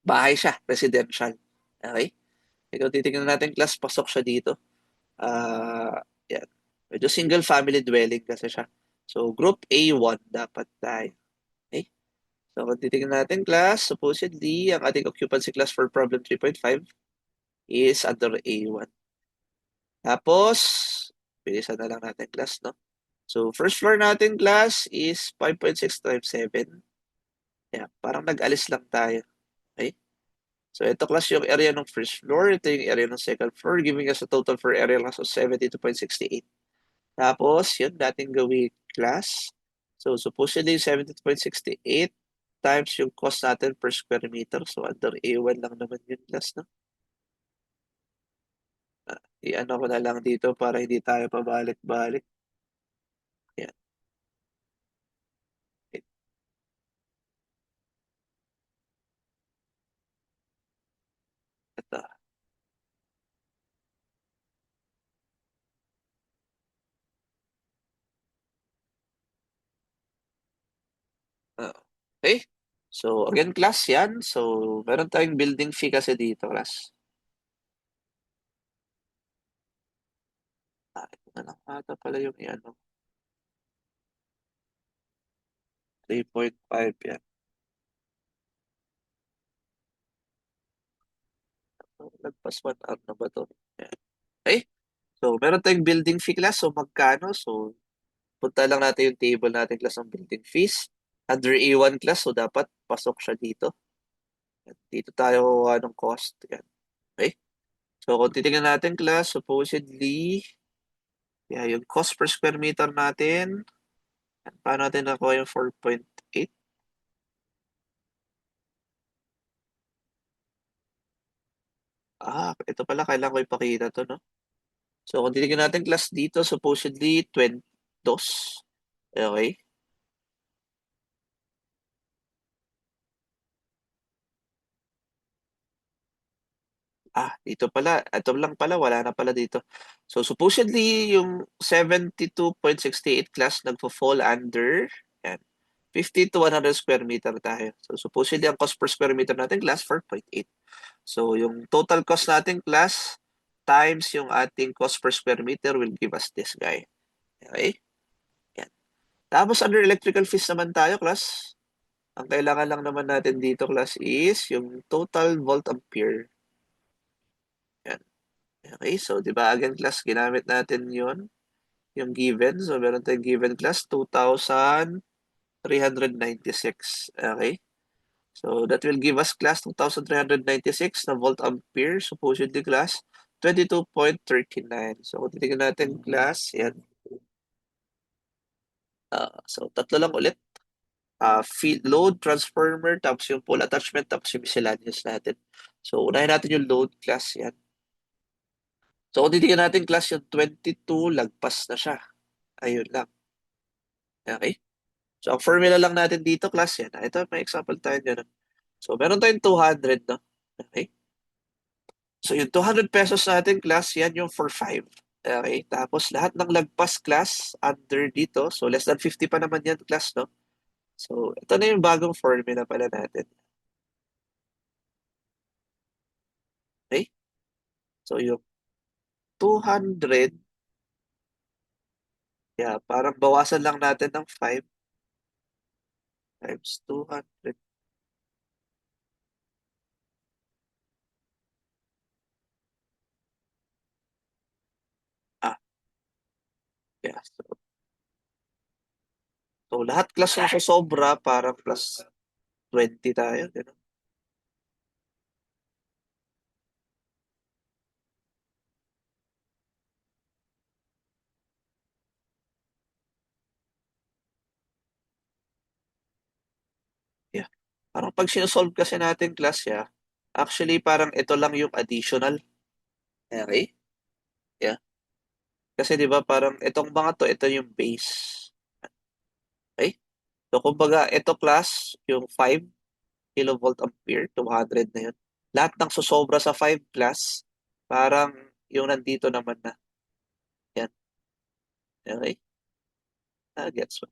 Speaker 1: bahay siya, residential. Okay? Kung titignan natin class, pasok siya dito. Yan. Medyo single family dwelling kasi siya. So, group A1 dapat tayo. Okay? So, kung titignan natin class, supposedly, ang ating occupancy class for problem 3.5 is under A1. Tapos, bilisan na lang natin class, no? So, first floor natin class is 5.6 times 7. Yeah, parang nag-alis lang tayo. Okay? So, ito class yung area ng first floor. Ito yung area ng second floor, giving us a total for area class of 72.68. Tapos, yun, dating gawin class. So, supposedly 72.68 times yung cost natin per square meter. So, under A1 lang naman yun, class, no? I-ano ko na lang dito para hindi tayo pabalik-balik. Yan. Ito. Ah, okay. So, again, class yan. So, meron tayong building fee kasi dito, class. Ito na lang ata pala yung ano, 3.5 yan. So, lagpas 1 hour na ba to? Yan. Okay. So, meron tayong building fee class. So, magkano? So, punta lang natin yung table natin class ng building fees. Under A1 class, so dapat pasok siya dito. Yan. Dito tayo anong cost. Yan. Okay. So, kung titingnan natin class, supposedly, yeah, yung cost per square meter natin, yan. Paano natin nakuha yung 4.8? Ito pala, kailangan ko ipakita to, no? So, kung titingnan natin class dito, supposedly 20. Okay. Dito pala. Ito lang pala. Wala na pala dito. So, supposedly, yung 72.68 class nagpo-fall under, yan, 50 to 100 square meter tayo. So, supposedly, ang cost per square meter natin class, 4.8. So, yung total cost natin class times yung ating cost per square meter will give us this guy. Okay? Yan. Tapos, under electrical fees naman tayo, class. Ang kailangan lang naman natin dito, class, is yung total volt ampere. Yan. Okay, so 'di ba again class ginamit natin 'yon, yung given. So meron tayong given class 2,396. Okay? So that will give us class 2,396 na volt ampere supposedly class 22.39. So kung titingnan natin class, yan. So tatlo lang ulit. Feed, load, transformer, tapos yung pole attachment, tapos yung miscellaneous natin. So unahin natin yung load class, yan. So kung titingnan natin class yung 22, lagpas na siya. Ayun lang. Okay? So, ang formula lang natin dito, class yan. Ito, may example tayo dyan. So, meron tayong 200, no? Okay? So, yung 200 pesos natin, class, yan yung for 5. Okay? Tapos, lahat ng lagpas, class, under dito. So, less than 50 pa naman yan, class, no? So, ito na yung bagong formula pala natin. Okay? So, yung 200, yeah, parang bawasan lang natin ng 5 times 200. Ah, yeah. So lahat class yung sobra, parang plus 20 tayo. Ganun. Yeah. Parang pag sinusolve kasi natin class, yeah, actually parang ito lang yung additional. Okay? Yeah. Kasi 'di ba parang itong mga to, ito yung base. Okay? So kumbaga ito class, yung 5 kilovolt ampere, 200 na yun. Lahat ng susobra sa 5 class, parang yung nandito naman na. Yan. Okay? Gets mo.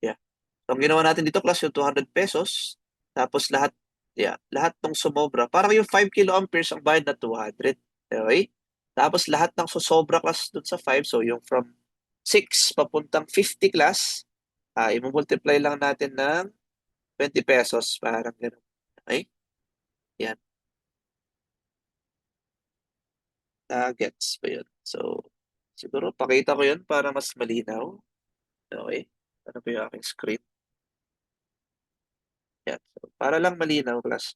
Speaker 1: Yeah. So, ang ginawa natin dito class yung 200 pesos. Tapos lahat, yeah, lahat ng sumobra. Parang yung 5 kilo amperes ang bayad na 200. Okay? Tapos lahat ng susobra class dun sa 5. So yung from 6 papuntang 50 class, i-multiply lang natin ng 20 pesos. Parang gano'n. Okay? Yan. Gets ko yun. So, siguro pakita ko yun para mas malinaw. Okay? Ano ba yung aking screen? Yan. So, para lang malinaw class.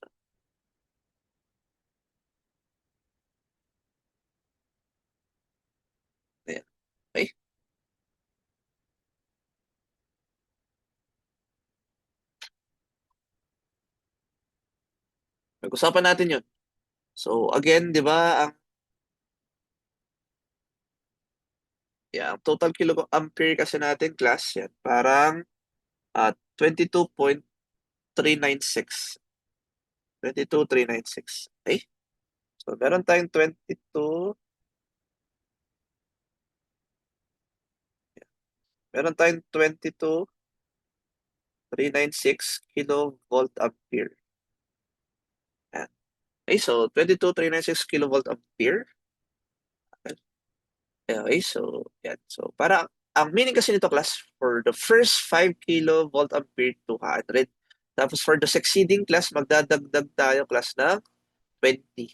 Speaker 1: Ayan. Okay? Pag-usapan natin yun. So, again, di ba, ang total kiloampere kasi natin, class, yan, parang 22.396. 22.396. Okay? So, meron tayong 22, meron tayong 22.396 kilovolt ampere. Yan. Okay, so 22.396 kilovolt ampere. Okay, so, yan. So, para ang meaning kasi nito, class, for the first 5 kilovolt ampere, 200. Tapos for the succeeding class, magdadagdag tayo, class, ng 20.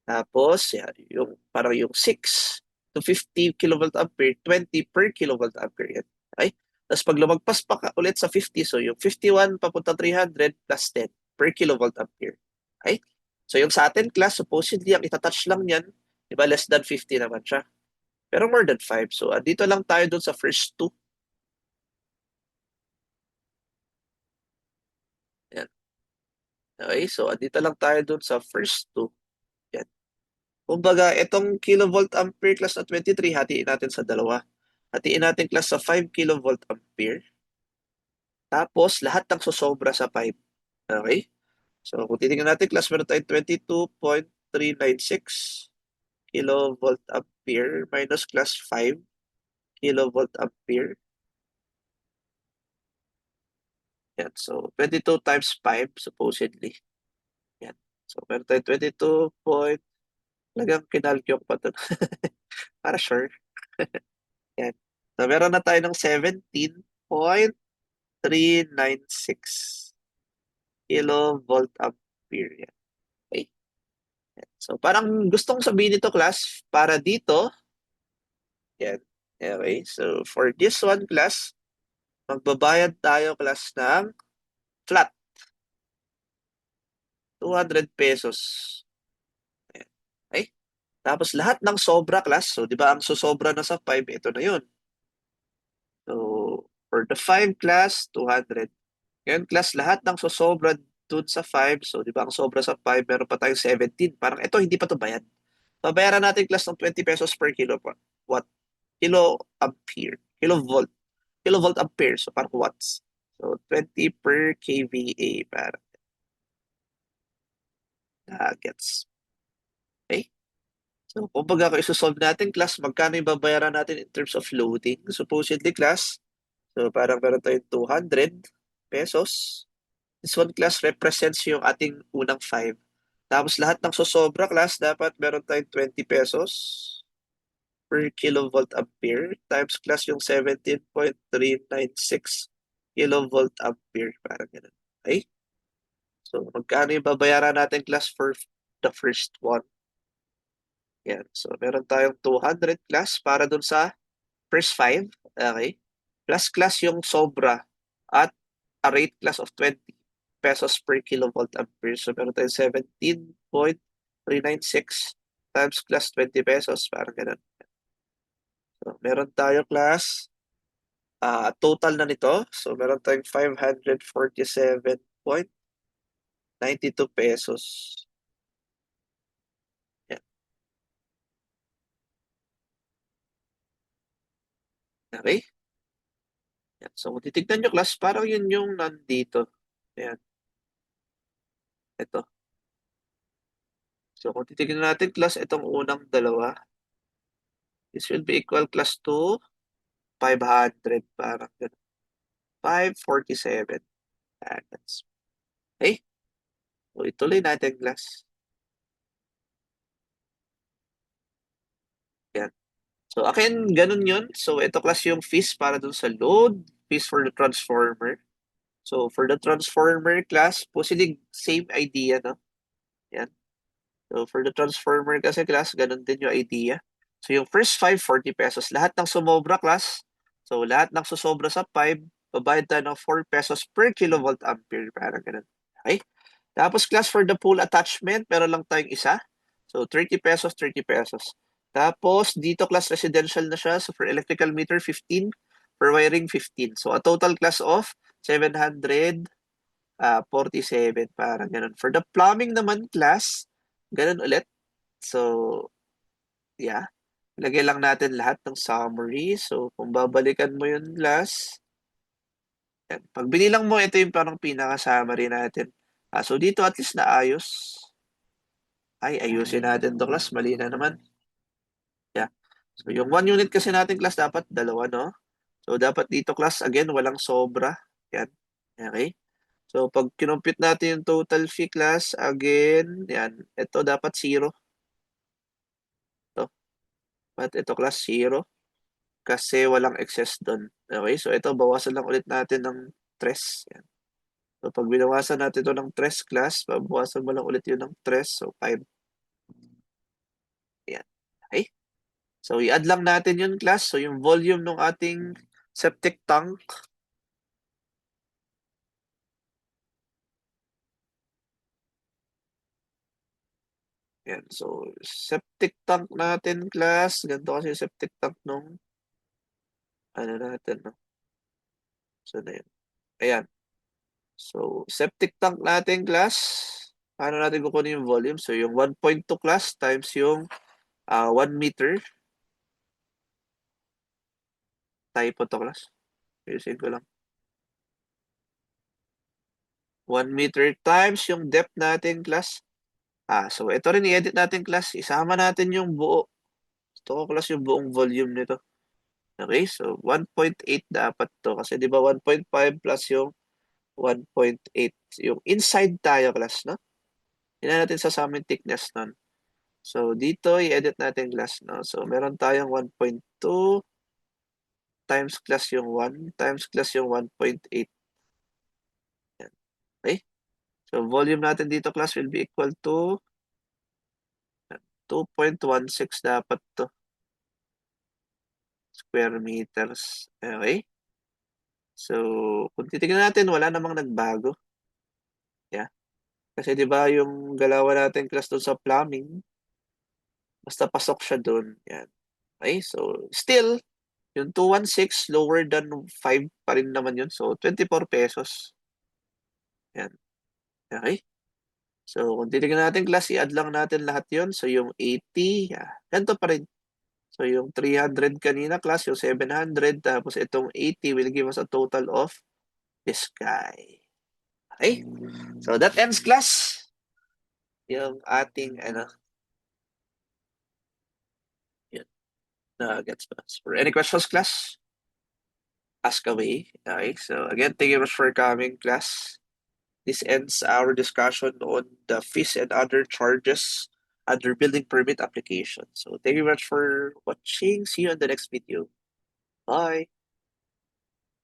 Speaker 1: Tapos, yan, yung, parang yung 6 to 50 kilovolt ampere, 20 per kilovolt ampere. Yan. Okay? Tapos pag lumagpas pa ulit sa 50, so yung 51 papunta 300 plus 10 per kilovolt ampere. Okay? So yung sa atin class, supposedly, ang itatouch lang yan, di ba, less than 50 naman siya. Pero more than 5. So, dito lang tayo dun sa first 2. Yan. Okay, so dito lang tayo dun sa first 2. Yan. Kumbaga, itong kilovolt ampere class na 23, hatiin natin sa dalawa. Hatiin natin class sa 5 kilovolt ampere. Tapos, lahat ng susobra sa 5. Okay? So, kung titingnan natin class, meron tayong 22.396 kilovolt ampere minus class 5 kilovolt ampere. Yan. So, 22 times 5, supposedly. Yan. So, meron tayong 22 point, talagang kinalkyok pa ito. Para sure. Yan. So, meron na tayo ng 17.396 kilovolt ampere. Yan. Okay. Yan. So, parang gustong sabihin nito, class, para dito, yan. Okay. So, for this one, class, magbabayad tayo, class, ng flat. 200 pesos. Ayan. Okay. Tapos lahat ng sobra, class, so di ba ang susobra na sa 5, ito na yun. So, for the 5 class, 200. Ngayon, class, lahat ng susobra dun sa 5, so di ba ang sobra sa 5, meron pa tayong 17. Parang ito, hindi pa ito bayad. Babayaran natin, class, ng 20 pesos per kilo pa. Watt? Kilo ampere. Kilovolt ampere. So, parang watts. So, 20 per kVA. Parang gets. Okay? So, kumbaga, kung isosolve natin, class, magkano yung babayaran natin in terms of loading? Supposedly, class, so parang meron tayong 200 pesos. This one, class, represents yung ating unang 5. Tapos lahat ng sosobra, class, dapat meron tayong 20 pesos per kilovolt ampere times class yung 17.396 kilovolt ampere. Parang ganun. Okay? So, magkano yung babayaran natin, class, for the first one? Yan. So, meron tayong 200 class para dun sa first 5. Okay? Plus class yung sobra at a rate class of 20 pesos per kilovolt ampere. So, meron tayong 17.396 times class 20 pesos. Parang ganun. So, meron tayo class total na nito. So, meron tayong 547.92 pesos. Yan. Okay? Yan. So, kung titignan nyo class, parang yun yung nandito. Ayan. Ito. So, kung titignan natin class, itong unang dalawa, this will be equal class to 500. Parang ganun. 547. Ayan. Okay? So, ituloy natin class. Yan. So, akin, ganun yun. So, ito class yung fees para dun sa load, fees for the transformer. So, for the transformer class, possibly same idea, no? Yan. So, for the transformer kasi class, ganun din yung idea. So, yung first 5, 40 pesos. Lahat ng sumobra class, so lahat ng susobra sa 5, babayad tayo ng 4 pesos per kilovolt ampere. Parang ganun. Okay? Tapos class for the pool attachment, meron lang tayong isa. So, 30 pesos, 30 pesos. Tapos, dito class residential na siya. So, for electrical meter, 15. For wiring, 15. So, a total class of 700 47, parang ganun. For the plumbing naman class, ganun ulit. So, yeah. Lagay lang natin lahat ng summary. So, kung babalikan mo yun class, yan. Pag binilang mo, ito yung parang pinaka-summary natin. So, dito at least naayos. Ay, ayusin natin to class. Mali na naman. Yeah. So, yung 1 unit kasi natin class dapat dalawa, no? So, dapat dito class, again, walang sobra. Yan. Okay. So, pag kinumpute natin yung total fee class, again, yan. Ito dapat zero. Ito. But ito class zero. Kasi walang excess doon. Okay. So, ito, bawasan lang ulit natin ng tres. Yan. So, pag binawasan natin ito ng tres class, babawasan mo lang ulit yun ng tres. So, 5. Yan. Okay. So, i-add lang natin yun class. So, yung volume ng ating septic tank. Yan. So, septic tank natin class. Ganito kasi yung septic tank nung ano natin. No? So, na yun. Ayan. So, septic tank natin class. Paano natin kukunin yung volume? So, yung 1.2 class times yung 1 meter. Typo to class. Ayusin ko lang. 1 meter times yung depth natin class. So ito rin i-edit natin class. Isama natin yung buo. Ito ko class yung buong volume nito. Okay, so 1.8 dapat to. Kasi di ba 1.5 plus yung 1.8. Yung inside tayo class, no? Tingnan natin sa aming thickness nun. So dito i-edit natin class, no? So meron tayong 1.2 times class yung 1 times class yung 1.8. Yan. Okay? So volume natin dito class will be equal to 2.16 dapat to square meters. Okay? So, kung titignan natin, wala namang nagbago. Yeah. Kasi 'di ba yung galawan natin class doon sa plumbing, basta pasok siya doon. Yan. Okay? So, still, yung 216 lower than 5 pa rin naman yun. So, 24 pesos. Yan. Okay? So, kung titignan natin class, i-add lang natin lahat yon. So, yung 80, yeah. Ganito pa rin. So, yung 300 kanina class, yung 700, tapos itong 80 will give us a total of this guy. Okay? So, that ends class. Yung ating, ano, yun, na gets ba? For any questions, class? Ask away. Okay? So, again, thank you much for coming, class. This ends our discussion on the fees and other charges under building permit application. So, thank you much for watching. See you on the next video. Bye.